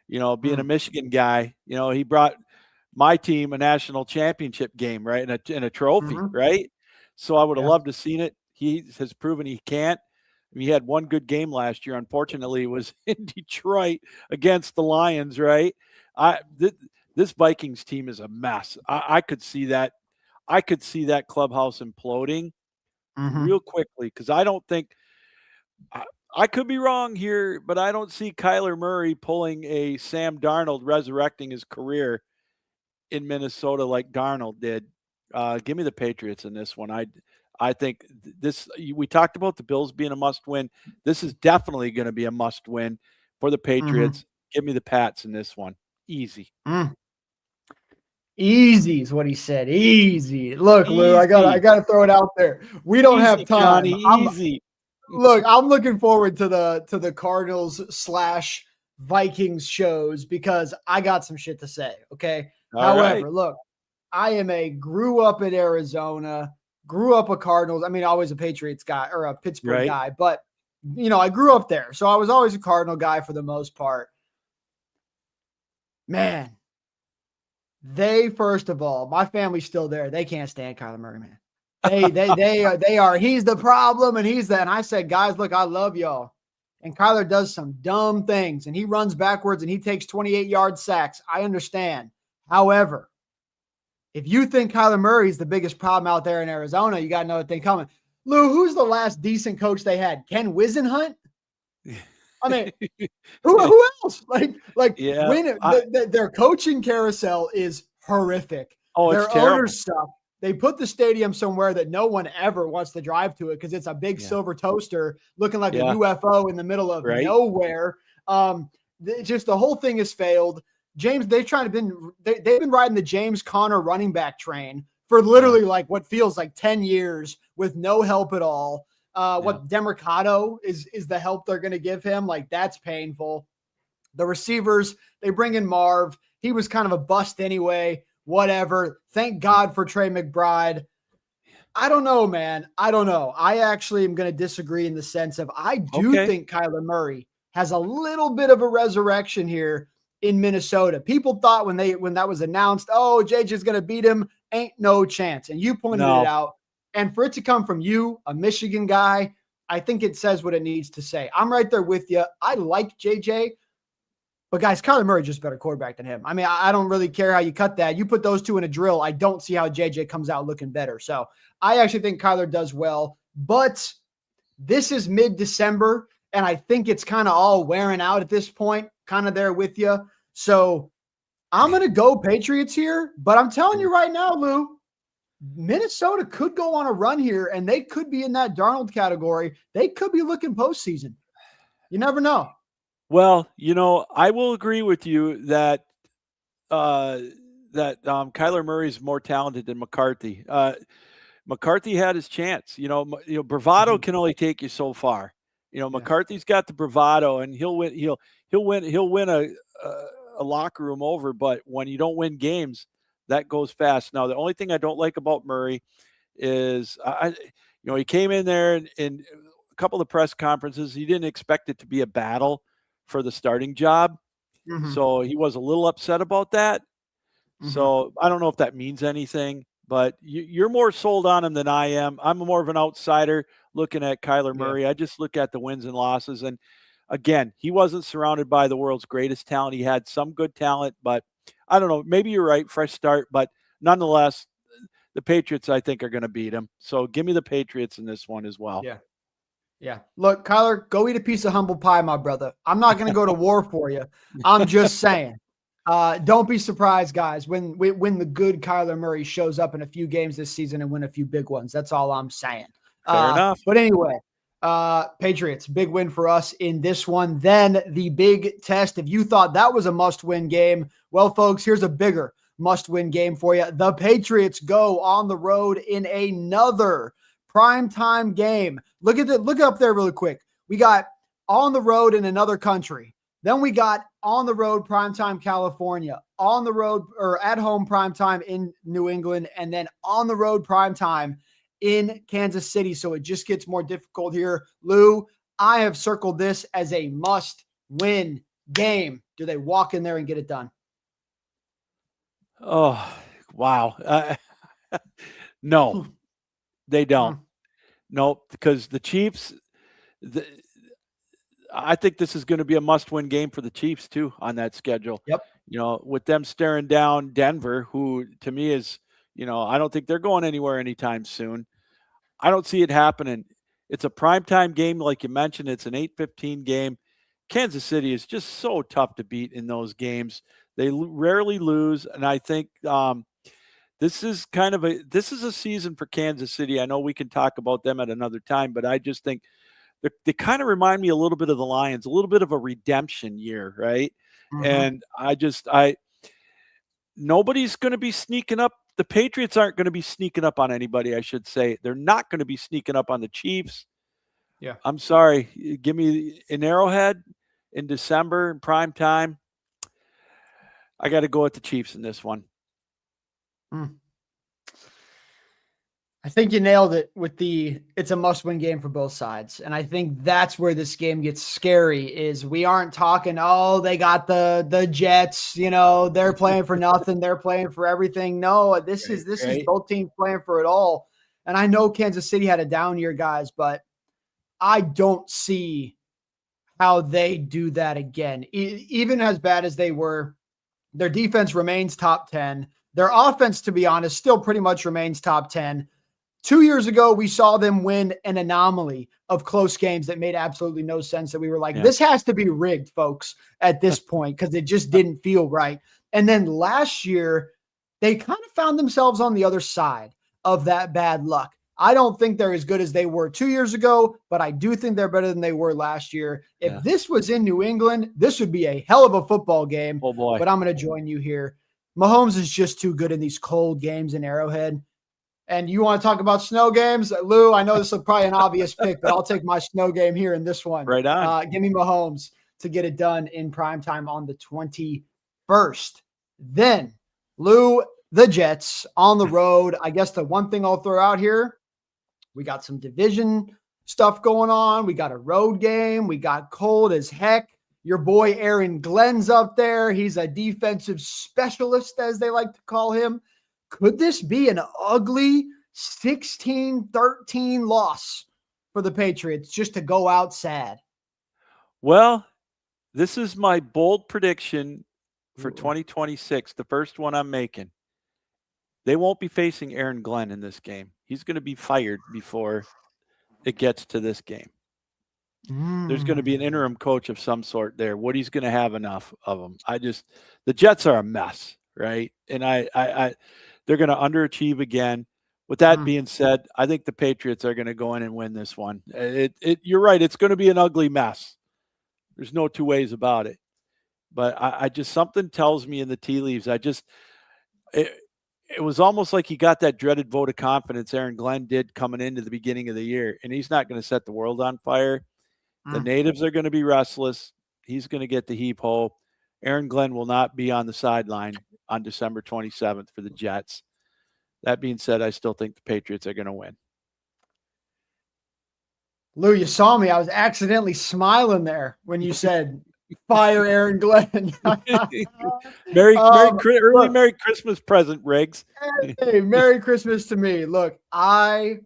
Being a Michigan guy, he brought my team a national championship game, right? And a trophy, right? So I would have loved to have seen it. He has proven he can't. I mean, he had one good game last year. Unfortunately, it was in Detroit against the Lions, right? This Vikings team is a mess. I could see that. I could see that clubhouse imploding real quickly, because I don't think I could be wrong here, but I don't see Kyler Murray pulling a Sam Darnold, resurrecting his career in Minnesota like Darnold did. Give me the Patriots in this one. I think this. We talked about the Bills being a must-win. This is definitely going to be a must-win for the Patriots. Give me the Pats in this one. Easy. Easy is what he said. Easy. Look, Lou, I gotta throw it out there. We don't have time. Johnny, easy. Look, I'm looking forward to the Cardinals / Vikings shows because I got some shit to say. Okay. However, look, I grew up in Arizona, grew up a Cardinals. I mean, always a Patriots guy or a Pittsburgh guy, but I grew up there. So I was always a Cardinal guy for the most part. Man, first of all, my family's still there. They can't stand Kyler Murray, man. They are, he's the problem and he's that. And I said, guys, look, I love y'all. And Kyler does some dumb things and he runs backwards and he takes 28-yard sacks. I understand. However, if you think Kyler Murray is the biggest problem out there in Arizona, you got another thing coming. Lou, who's the last decent coach they had? Ken Wisenhunt? I mean, who else? Their coaching carousel is horrific. Oh, their it's terrible. owner stuff. They put the stadium somewhere that no one ever wants to drive to it because it's a big silver toaster looking like a UFO in the middle of nowhere. Just the whole thing has failed. James, they've been riding the James Conner running back train for literally like what feels like 10 years with no help at all. What Demercado is the help they're going to give him. Like that's painful. The receivers, they bring in Marv. He was kind of a bust anyway, whatever. Thank God for Trey McBride. I don't know, man. I don't know. I actually am going to disagree in the sense of I do think Kyler Murray has a little bit of a resurrection here in Minnesota. People thought when that was announced, oh, JJ's going to beat him. Ain't no chance. And you pointed it out. And for it to come from you, a Michigan guy, I think it says what it needs to say. I'm right there with you. I like JJ, but guys, Kyler Murray just a better quarterback than him. I mean, I don't really care how you cut that. You put those two in a drill, I don't see how JJ comes out looking better. So I actually think Kyler does well, but this is mid-December, and I think it's kind of all wearing out at this point, kind of there with you. So I'm going to go Patriots here, but I'm telling you right now, Lou, Minnesota could go on a run here, and they could be in that Darnold category. They could be looking postseason. You never know. Well, I will agree with you that Kyler Murray is more talented than McCarthy. McCarthy had his chance. Bravado can only take you so far. McCarthy's got the bravado, and he'll win. He'll win a locker room over. But when you don't win games, that goes fast. Now, the only thing I don't like about Murray is, he came in there in a couple of press conferences. He didn't expect it to be a battle for the starting job. Mm-hmm. So he was a little upset about that. Mm-hmm. So I don't know if that means anything, but you're more sold on him than I am. I'm more of an outsider looking at Kyler Murray. Yeah. I just look at the wins and losses. And again, he wasn't surrounded by the world's greatest talent. He had some good talent, but I don't know. Maybe you're right. Fresh start. But nonetheless, the Patriots, I think, are going to beat him. So give me the Patriots in this one as well. Yeah. Yeah. Look, Kyler, go eat a piece of humble pie, my brother. I'm not going to go to war for you. I'm just saying. Don't be surprised, guys, when the good Kyler Murray shows up in a few games this season and win a few big ones. That's all I'm saying. Fair enough. But anyway, Patriots, big win for us in this one. Then the big test. If you thought that was a must-win game, well, folks, here's a bigger must-win game for you. The Patriots go on the road in another primetime game. Look up there really quick. We got on the road in another country. Then we got on the road primetime California, on the road or at home primetime in New England, and then on the road primetime in Kansas City. So it just gets more difficult here. Lou, I have circled this as a must-win game. Do they walk in there and get it done? Oh, wow. No, they don't. No, because the Chiefs, I think this is going to be a must-win game for the Chiefs, too, on that schedule. Yep. With them staring down Denver, who to me is, I don't think they're going anywhere anytime soon. I don't see it happening. It's a primetime game, like you mentioned. It's an 8:15 game. Kansas City is just so tough to beat in those games. They rarely lose, and I think this is a season for Kansas City. I know we can talk about them at another time, but I just think they kind of remind me a little bit of the Lions, a little bit of a redemption year, right? Mm-hmm. And nobody's going to be sneaking up. The Patriots aren't going to be sneaking up on anybody, I should say. They're not going to be sneaking up on the Chiefs. Yeah. I'm sorry. Give me an Arrowhead in December in prime time. I got to go with the Chiefs in this one. I think you nailed it with it's a must-win game for both sides. And I think that's where this game gets scary is we aren't talking, oh, they got the Jets, they're playing for nothing, they're playing for everything. No, this is both teams playing for it all. And I know Kansas City had a down year, guys, but I don't see how they do that again. Even as bad as they were, their defense remains top 10. Their offense, to be honest, still pretty much remains top 10. 2 years ago, we saw them win an anomaly of close games that made absolutely no sense. That we were like, this has to be rigged, folks, at this point, because it just didn't feel right. And then last year, they kind of found themselves on the other side of that bad luck. I don't think they're as good as they were 2 years ago, but I do think they're better than they were last year. If this was in New England, this would be a hell of a football game. Oh, boy. But I'm going to join you here. Mahomes is just too good in these cold games in Arrowhead. And you want to talk about snow games? Lou, I know this is probably an obvious pick, but I'll take my snow game here in this one. Right on. Give me Mahomes to get it done in primetime on the 21st. Then, Lou, the Jets on the road. I guess the one thing I'll throw out here, we got some division stuff going on. We got a road game. We got cold as heck. Your boy Aaron Glenn's up there. He's a defensive specialist, as they like to call him. Could this be an ugly 16-13 loss for the Patriots just to go out sad? Well, this is my bold prediction for 2026, the first one I'm making. They won't be facing Aaron Glenn in this game. He's going to be fired before it gets to this game. There's going to be an interim coach of some sort there. Woody's going to have enough of them. The Jets are a mess, right? And they're going to underachieve again. With that being said, I think the Patriots are going to go in and win this one. You're right. It's going to be an ugly mess. There's no two ways about it. But I just, something tells me in the tea leaves, it was almost like he got that dreaded vote of confidence Aaron Glenn did coming into the beginning of the year. And he's not going to set the world on fire. The natives are going to be restless. He's going to get the heap ho. Aaron Glenn will not be on the sideline on December 27th for the Jets. That being said, I still think the Patriots are going to win. Lou, you saw me. I was accidentally smiling there when you said fire Aaron Glenn. Merry Christmas present, Riggs. Hey, Merry Christmas to me. Look, I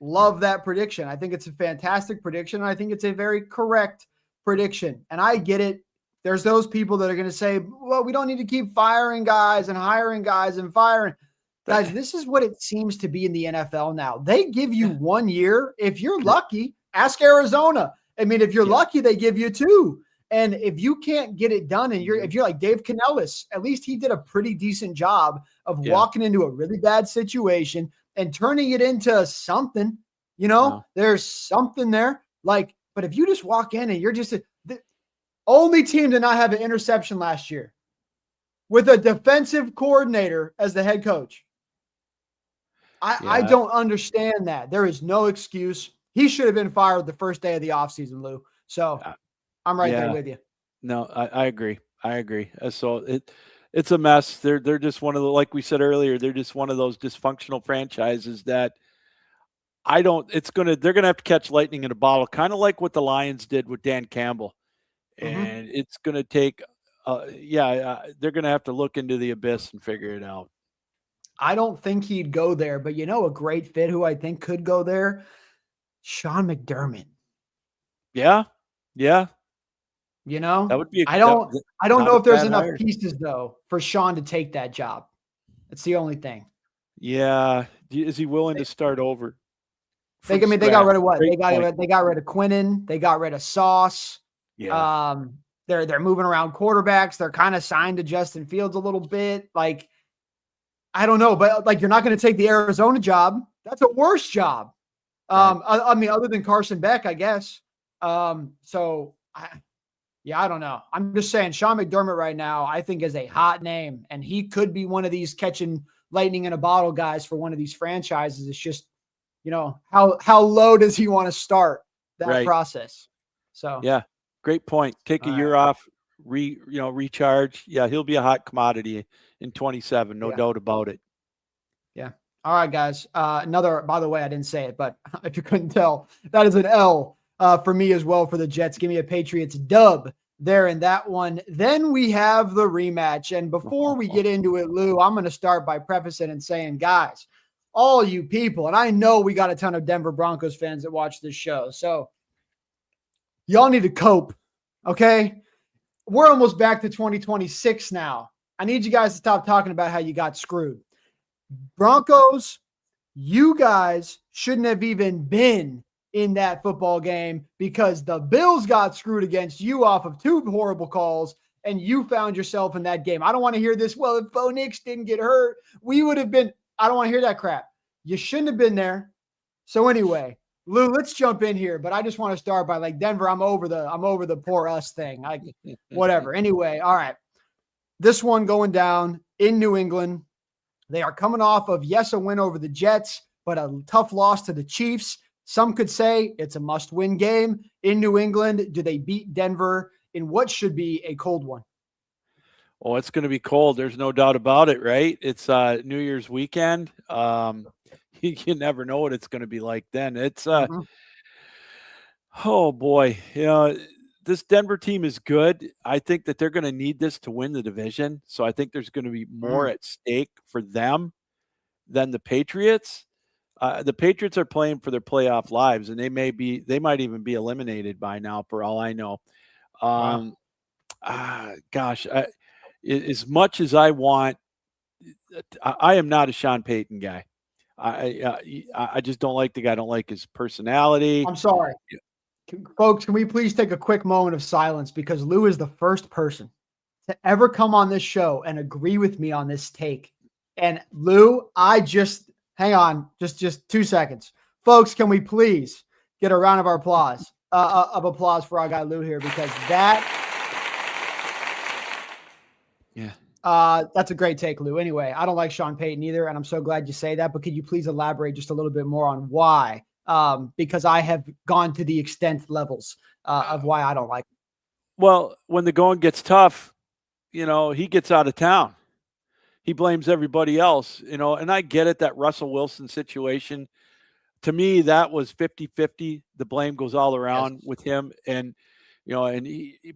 love that prediction. I think it's a fantastic prediction. I think it's a very correct prediction. And I get it. There's those people that are going to say, well, we don't need to keep firing guys and hiring guys and firing. Guys, this is what it seems to be in the NFL now. They give you 1 year. If you're lucky, ask Arizona. I mean, if you're lucky, they give you 2. And if you can't get it done, and if you're like Dave Canellis, at least he did a pretty decent job of walking into a really bad situation and turning it into something. There's something there. But if you just walk in and you're just the only team to not have an interception last year with a defensive coordinator as the head coach. I don't understand that. There is no excuse. He should have been fired the first day of the offseason, Lou. So I'm right there with you. No, I agree. So it's a mess. They're just one of the, like we said earlier, they're just one of those dysfunctional franchises that they're going to have to catch lightning in a bottle, kind of like what the Lions did with Dan Campbell. And it's going to take, they're going to have to look into the abyss and figure it out. I don't think he'd go there, but a great fit who I think could go there, Sean McDermott. Yeah. That would be. I don't know if there's enough pieces though for Sean to take that job. That's the only thing. Yeah, is he willing to start over? They got rid of what? They got rid of Quinnen. They got rid of Sauce. Yeah. They're moving around quarterbacks. They're kind of signed to Justin Fields a little bit. I don't know, but you're not going to take the Arizona job. That's a worse job. I mean, other than Carson Beck, I guess. I don't know. I'm just saying Sean McDermott right now, I think is a hot name, and he could be one of these catching lightning in a bottle guys for one of these franchises. It's just, how low does he want to start that process? So yeah, great point. Take a year off, recharge. Yeah, he'll be a hot commodity in 27, no doubt about it. Yeah. All right, guys. Another, by the way, I didn't say it, but if you couldn't tell, that is an L for me as well for the Jets. Give me a Patriots dub there in that one. Then we have the rematch. And before we get into it, Lou, I'm going to start by prefacing and saying, guys, all you people, and I know we got a ton of Denver Broncos fans that watch this show. So y'all need to cope, okay? We're almost back to 2026 now. I need you guys to stop talking about how you got screwed. Broncos, you guys shouldn't have even been in that football game because the Bills got screwed against you off of 2 horrible calls and you found yourself in that game. I don't want to hear this. Well, if Bo Nix didn't get hurt, we would have been. I don't want to hear that crap. You shouldn't have been there. So anyway, Lou, let's jump in here. But I just want to start by like Denver. I'm over the poor us thing. Like whatever. Anyway, all right. This one going down in New England. They are coming off of, yes, a win over the Jets, but a tough loss to the Chiefs. Some could say it's a must-win game in New England. Do they beat Denver in what should be a cold one? Oh, it's going to be cold. There's no doubt about it, right? It's New Year's weekend. You never know what it's going to be like then. It's oh boy, this Denver team is good. I think that they're going to need this to win the division. So I think there's going to be more at stake for them than the Patriots. The Patriots are playing for their playoff lives, and they might even be eliminated by now, for all I know. Gosh, as much as I want, I am not a Sean Payton guy. I just don't like the guy. I don't like his personality. I'm sorry. Folks, can we please take a quick moment of silence because Lou is the first person to ever come on this show and agree with me on this take. And Lou, hang on, just 2 seconds. Folks, can we please get a round of applause for our guy Lou here because that's a great take, Lou. Anyway, I don't like Sean Payton either, and I'm so glad you say that, but could you please elaborate just a little bit more on why? Because I have gone to the extent levels of why I don't like him. Well, when the going gets tough, he gets out of town. He blames everybody else, and I get it, that Russell Wilson situation. To me, that was 50-50. The blame goes all around with him. And,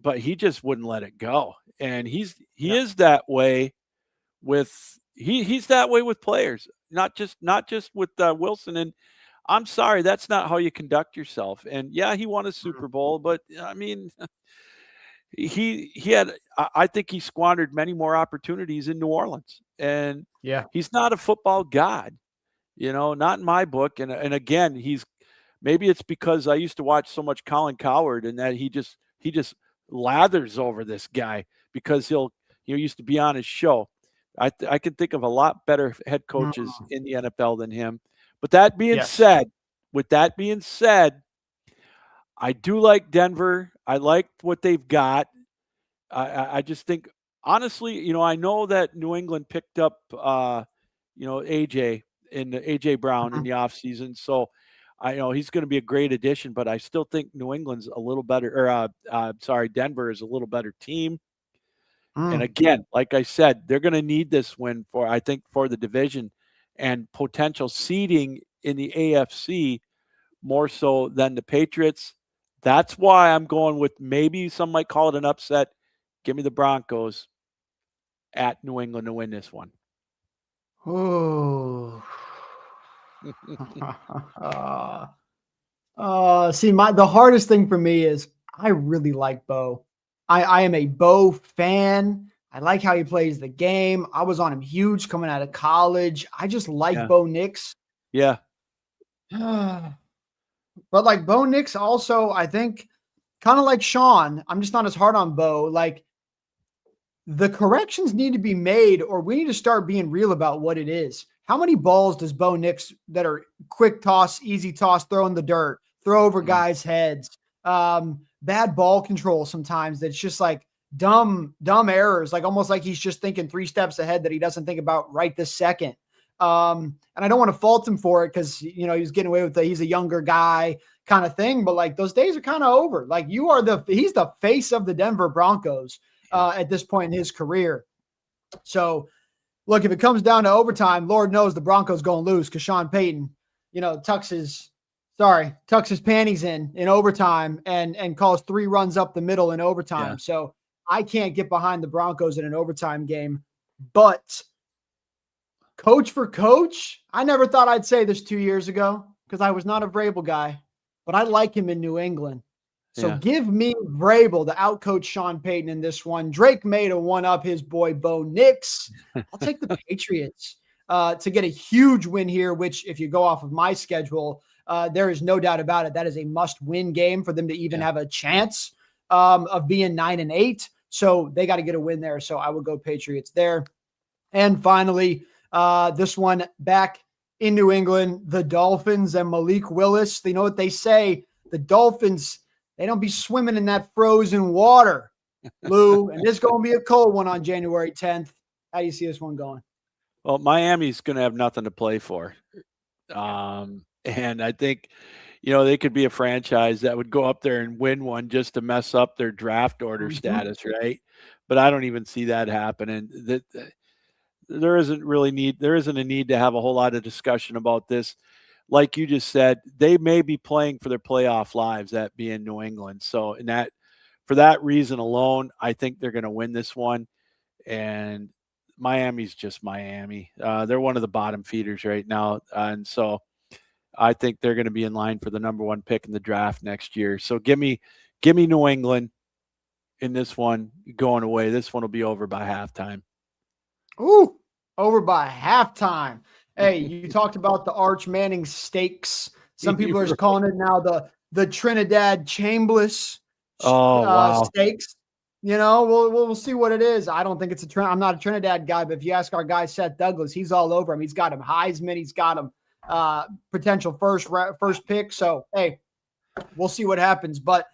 but he just wouldn't let it go. And he is that way he's that way with players, not just with Wilson. And I'm sorry, that's not how you conduct yourself. And yeah, he won a Super Bowl, but I mean, I think he squandered many more opportunities in New Orleans, and he's not a football god, not in my book. And again, maybe it's because I used to watch so much Colin Cowherd and that he just lathers over this guy because he used to be on his show. I can think of a lot better head coaches in the NFL than him. But with that being said, I do like Denver. I like what they've got. I just think, honestly, I know that New England picked up, AJ Brown in the offseason. So I know he's going to be a great addition, but I still think New England's a little better, Denver is a little better team. And again, like I said, they're going to need this win for the division and potential seeding in the AFC more so than the Patriots. That's why I'm going with, maybe some might call it an upset. Give me the Broncos at New England to win this one. Oh. See, the hardest thing for me is I really like Bo. I am a Bo fan. I like how he plays the game. I was on him huge coming out of college. I just like Bo Nix. Yeah. But like Bo Nix also, I think, kind of like Sean, I'm just not as hard on Bo. Like, the corrections need to be made, or we need to start being real about what it is. How many balls does Bo Nix that are quick toss, easy toss, throw in the dirt, throw over guys' heads, bad ball control sometimes that's just like dumb errors, like almost like he's just thinking 3 steps ahead that he doesn't think about right this second. And I don't want to fault him for it because, he's getting away with he's a younger guy kind of thing, but like those days are kind of over. Like he's the face of the Denver Broncos at this point in his career. So look, if it comes down to overtime, Lord knows the Broncos going to lose because Sean Payton, tucks his panties in overtime and calls 3 runs up the middle in overtime. Yeah. So I can't get behind the Broncos in an overtime game. But coach for coach, I never thought I'd say this 2 years ago because I was not a Vrabel guy, but I like him in New England. So give me Vrabel to outcoach Sean Payton in this one. Drake May to one-up his boy Bo Nix. I'll take the Patriots to get a huge win here, which if you go off of my schedule, there is no doubt about it. That is a must-win game for them to even have a chance of being 9-8. So they got to get a win there. So I will go Patriots there. And finally, this one back in New England, the Dolphins and Malik Willis. You know what they say? The Dolphins, they don't be swimming in that frozen water, Lou. And this is going to be a cold one on January 10th. How do you see this one going? Well, Miami's going to have nothing to play for. And I think, they could be a franchise that would go up there and win one just to mess up their draft order status, right? But I don't even see that happening. There isn't a need to have a whole lot of discussion about this. Like you just said, they may be playing for their playoff lives, that being New England. So for that reason alone, I think they're going to win this one. And Miami's just Miami. They're one of the bottom feeders right now. And so I think they're going to be in line for the number 1 pick in the draft next year. So give me New England in this one going away. This one will be over by halftime. Ooh, over by halftime. Hey, you talked about the Arch Manning stakes. Some people are calling it now the Trinidad Chambliss stakes. We'll see what it is. I don't think it's I'm not a Trinidad guy, but if you ask our guy Seth Douglas, he's all over him. He's got him Heisman. He's got him potential first pick. So hey, we'll see what happens. But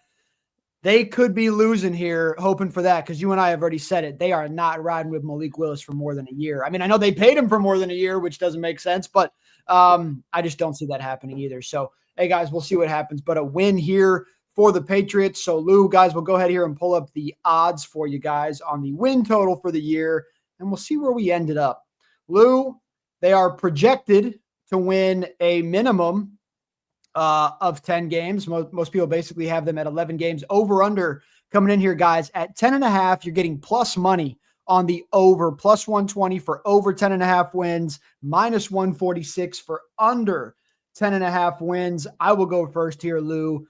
they could be losing here, hoping for that, because you and I have already said it. They are not riding with Malik Willis for more than a year. I mean, I know they paid him for more than a year, which doesn't make sense, but I just don't see that happening either. So, hey, guys, we'll see what happens. But a win here for the Patriots. So, Lou, guys, we'll go ahead here and pull up the odds for you guys on the win total for the year, and we'll see where we ended up. Lou, they are projected to win a minimum of 10 games. Most people basically have them at 11 games. Over under coming in here, guys, at 10.5. You're getting plus money on the over, plus 120 for over 10.5 wins, minus 146 for under 10.5 wins. I will go first here, Lou.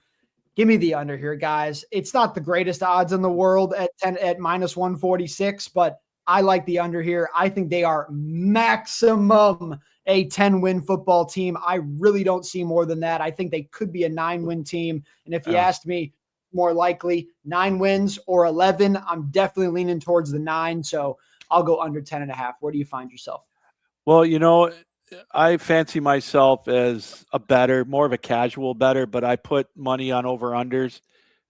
Give me the under here, guys. It's not the greatest odds in the world at minus 146, but I like the under here. I think they are maximum a 10-win football team. I really don't see more than that. I think they could be a 9-win team. And if you asked me, more likely 9 wins or 11, I'm definitely leaning towards the 9. So I'll go under 10.5. Where do you find yourself? Well, I fancy myself as a bettor, more of a casual bettor, but I put money on over-unders.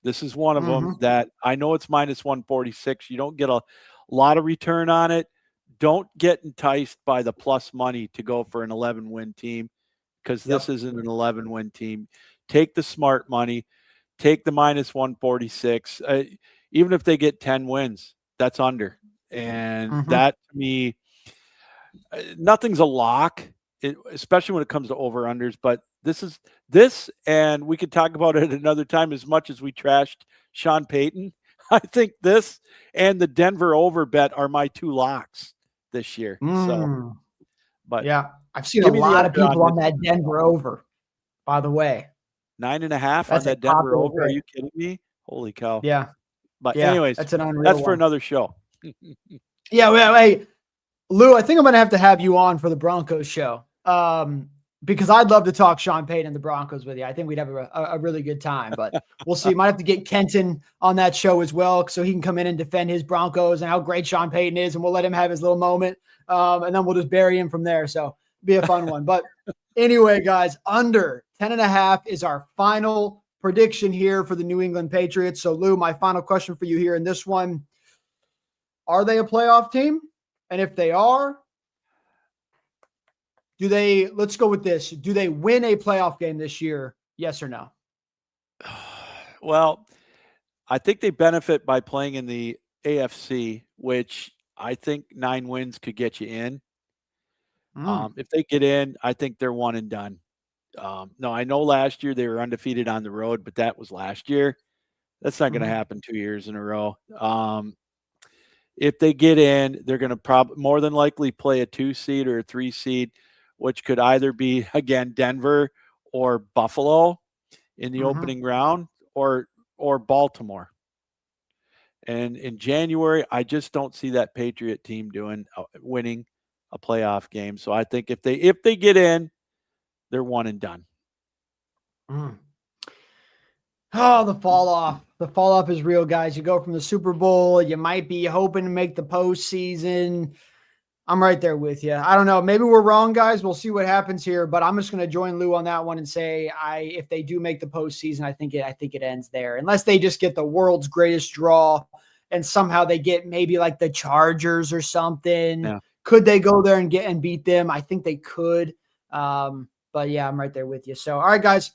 This is one of them that I know it's minus 146. You don't get a lot of return on it. Don't get enticed by the plus money to go for an 11-win team, because this isn't an 11-win team. Take the smart money. Take the minus 146. Even if they get 10 wins, that's under. And that, to me, nothing's a lock, especially when it comes to over-unders. But this, and we could talk about it another time as much as we trashed Sean Payton. I think this and the Denver over bet are my 2 locks this year. So, but yeah, I've seen a lot of people on that Denver over, by the way. 9.5 on that Denver over. Are you kidding me? Holy cow. Yeah. But anyways, that's an unreal that's for one. another show. Yeah. Well, hey, Lou, I think I'm going to have you on for the Broncos show. Because I'd love to talk Sean Payton and the Broncos with you. I think we'd have a really good time, but we'll see. Might have to get Kenton on that show as well, so he can come in and defend his Broncos and how great Sean Payton is, and we'll let him have his little moment, and then we'll just bury him from there. So be a fun one. But anyway, guys, under 10.5 is our final prediction here for the New England Patriots. So, Lou, my final question for you here in this one: are they a playoff team? And if they are, let's go with this. Do they win a playoff game this year? Yes or no? Well, I think they benefit by playing in the AFC, which I think 9 wins could get you in. Mm. If they get in, I think they're one and done. No, I know last year they were undefeated on the road, but that was last year. That's not going to Mhm. happen 2 years in a row. If they get in, they're going to more than likely play a 2 seed or a 3 seed, which could either be, again, Denver or Buffalo in the Mhm. opening round, or Baltimore. And in January, I just don't see that Patriot team winning a playoff game. So I think if they get in, they're one and done. Mm. Oh, the fall off. The fall off is real, guys. You go from the Super Bowl, you might be hoping to make the postseason. I'm right there with you. I don't know. Maybe we're wrong, guys. We'll see what happens here. But I'm just going to join Lou on that one and say, if they do make the postseason, I think it ends there. Unless they just get the world's greatest draw and somehow they get maybe like the Chargers or something. Yeah. Could they go there and beat them? I think they could. But yeah, I'm right there with you. So, all right, guys.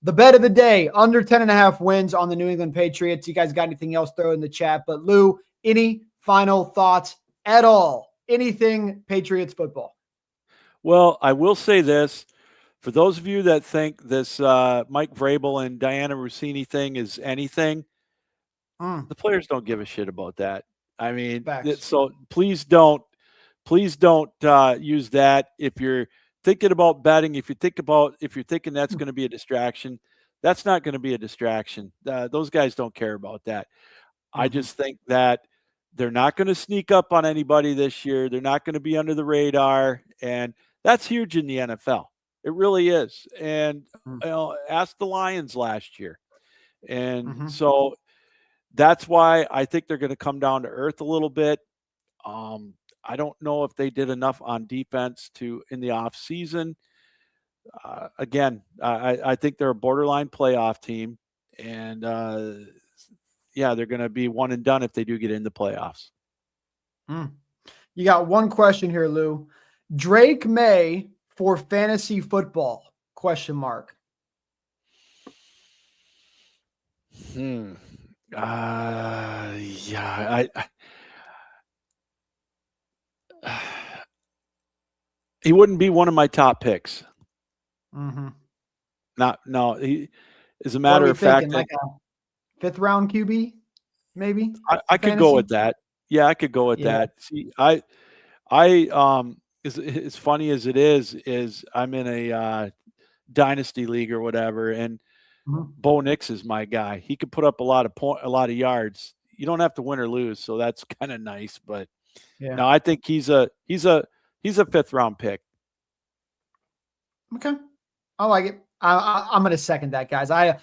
The bet of the day, under 10.5 wins on the New England Patriots. You guys got anything else, throw in the chat. But Lou, any final thoughts at all? Anything Patriots football? Well, I will say this. For those of you that think this Mike Vrabel and Diana Rossini thing is anything, the players don't give a shit about that. I mean, so please don't use that if you're thinking about betting. If you're thinking that's going to be a distraction, that's not going to be a distraction. Those guys don't care about that. I just think that they're not going to sneak up on anybody this year. They're not going to be under the radar, and that's huge in the NFL. It really is. And ask the Lions last year. And so that's why I think they're going to come down to earth a little bit. I don't know if they did enough on defense in the off season. Again, I think they're a borderline playoff team, and they're going to be one and done if they do get in the playoffs. You got one question here, Lou. Drake May for fantasy football? ? He wouldn't be one of my top picks. He, as a matter of fact, like a 5th round QB, maybe. I could go with that. Yeah, I could go with that. See, as funny as it is I'm in a dynasty league or whatever, and Bo Nix is my guy. He could put up a lot of yards. You don't have to win or lose, so that's kind of nice. But no, I think he's a 5th round pick. Okay, I like it. I'm going to second that, guys. I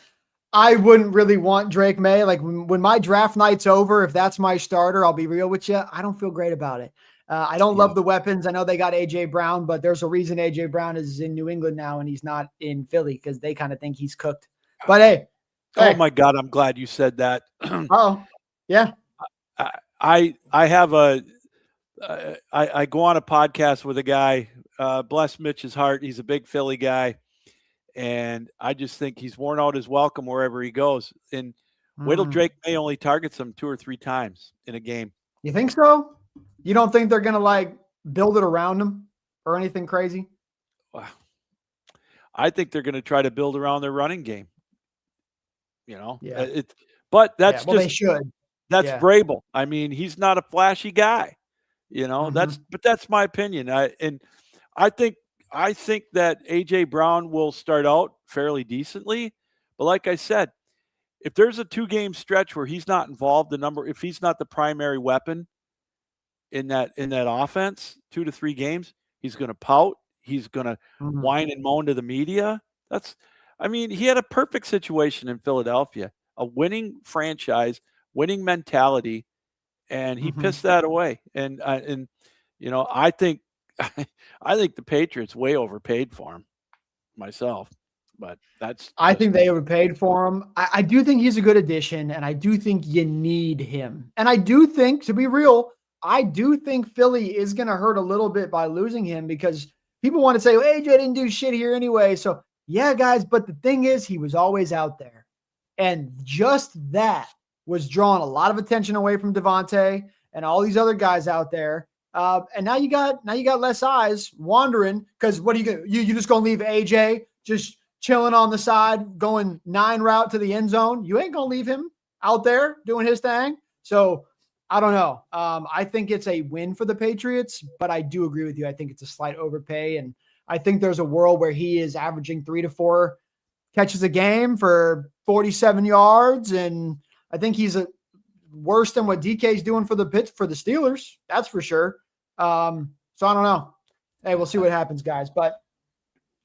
wouldn't really want Drake May. Like when my draft night's over, if that's my starter, I'll be real with you, I don't feel great about it. I don't love the weapons. I know they got A.J. Brown, but there's a reason A.J. Brown is in New England now and he's not in Philly because they kind of think he's cooked. But hey. Oh, my God, I'm glad you said that. Oh, yeah. I have I go on a podcast with a guy, bless Mitch's heart. He's a big Philly guy. And I just think he's worn out his welcome wherever he goes. And wait till Drake May only targets him 2 or 3 times in a game. You think so? You don't think they're going to like build it around him or anything crazy? Wow. I think they're going to try to build around their running game. But that's they should. That's Vrabel. I mean, he's not a flashy guy. But that's my opinion. I think that A.J. Brown will start out fairly decently. But like I said, if there's a 2-game stretch where he's not involved, if he's not the primary weapon in that offense, 2 to 3 games, he's going to pout. He's going to whine and moan to the media. He had a perfect situation in Philadelphia, a winning franchise, winning mentality, and he pissed that away. And I think the Patriots way overpaid for him myself, but I think they overpaid for him. I do think he's a good addition, and I do think you need him. And I do think, to be real, I do think Philly is going to hurt a little bit by losing him because people want to say, well, AJ didn't do shit here anyway. So yeah, guys, but the thing is, he was always out there. And just that was drawing a lot of attention away from Devontae. and all these other guys out there. And now you got less eyes wandering, because what are you gonna, you just gonna leave AJ just chilling on the side, going 9 route to the end zone? You ain't gonna leave him out there doing his thing. So I don't know. I think it's a win for the Patriots, but I do agree with you. I think it's a slight overpay, and I think there's a world where he is averaging 3 to 4 catches a game for 47 yards, and I think he's worse than what DK is doing for the Steelers. That's for sure. So I don't know. Hey, we'll see what happens, guys. But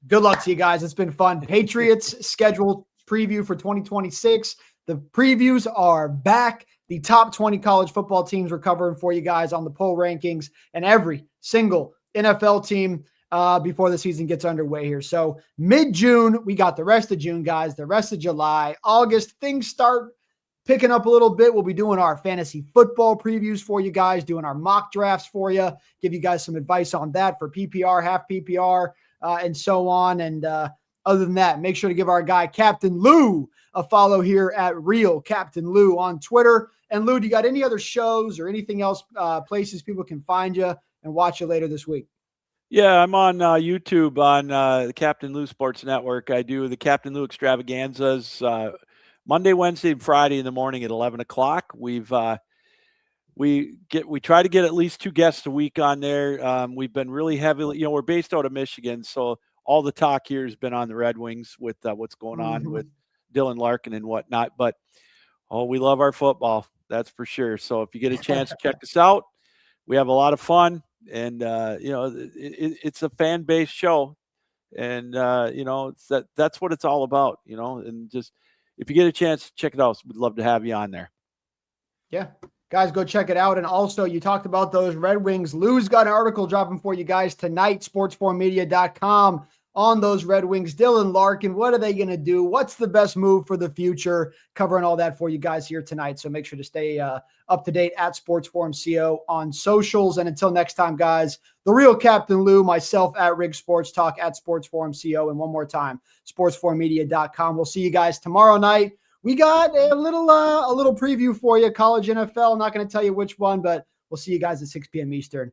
good luck to you guys. It's been fun. Patriots schedule preview for 2026. The previews are back. The top 20 college football teams we're covering for you guys on the poll rankings, and every single NFL team before the season gets underway here. So mid-June, we got the rest of June, guys, the rest of July, August, things start picking up a little bit. We'll be doing our fantasy football previews for you guys, doing our mock drafts for you, give you guys some advice on that for PPR, half PPR, and so on. And other than that, make sure to give our guy Captain Lou a follow here at Real Captain Lou on Twitter. And Lou, do you got any other shows or anything else, places people can find you and watch you later this week? Yeah, I'm on YouTube on the Captain Lou Sports Network. I do the Captain Lou Extravaganzas Monday, Wednesday, and Friday in the morning at 11 o'clock. We try to get at least 2 guests a week on there. We've been really heavily, we're based out of Michigan, so all the talk here has been on the Red Wings with what's going on with Dylan Larkin and whatnot. But we love our football, that's for sure. So if you get a chance to check us out, we have a lot of fun. And it's a fan-based show, and that's what it's all about, and just if you get a chance, check it out. We'd love to have you on there. Yeah, guys, go check it out. And also, you talked about those Red Wings. Lou's got an article dropping for you guys tonight, sports4media.com, on those Red Wings. Dylan Larkin, what are they going to do? What's the best move for the future? Covering all that for you guys here tonight. So make sure to stay up to date at Sports Forum CO on socials. And until next time, guys, the real Captain Lou, myself at Rig Sports Talk, at Sports Forum CO, and one more time, sports4media.com. We'll see you guys tomorrow night. We got a little preview for you, college NFL. I'm not going to tell you which one, but we'll see you guys at 6 p.m. Eastern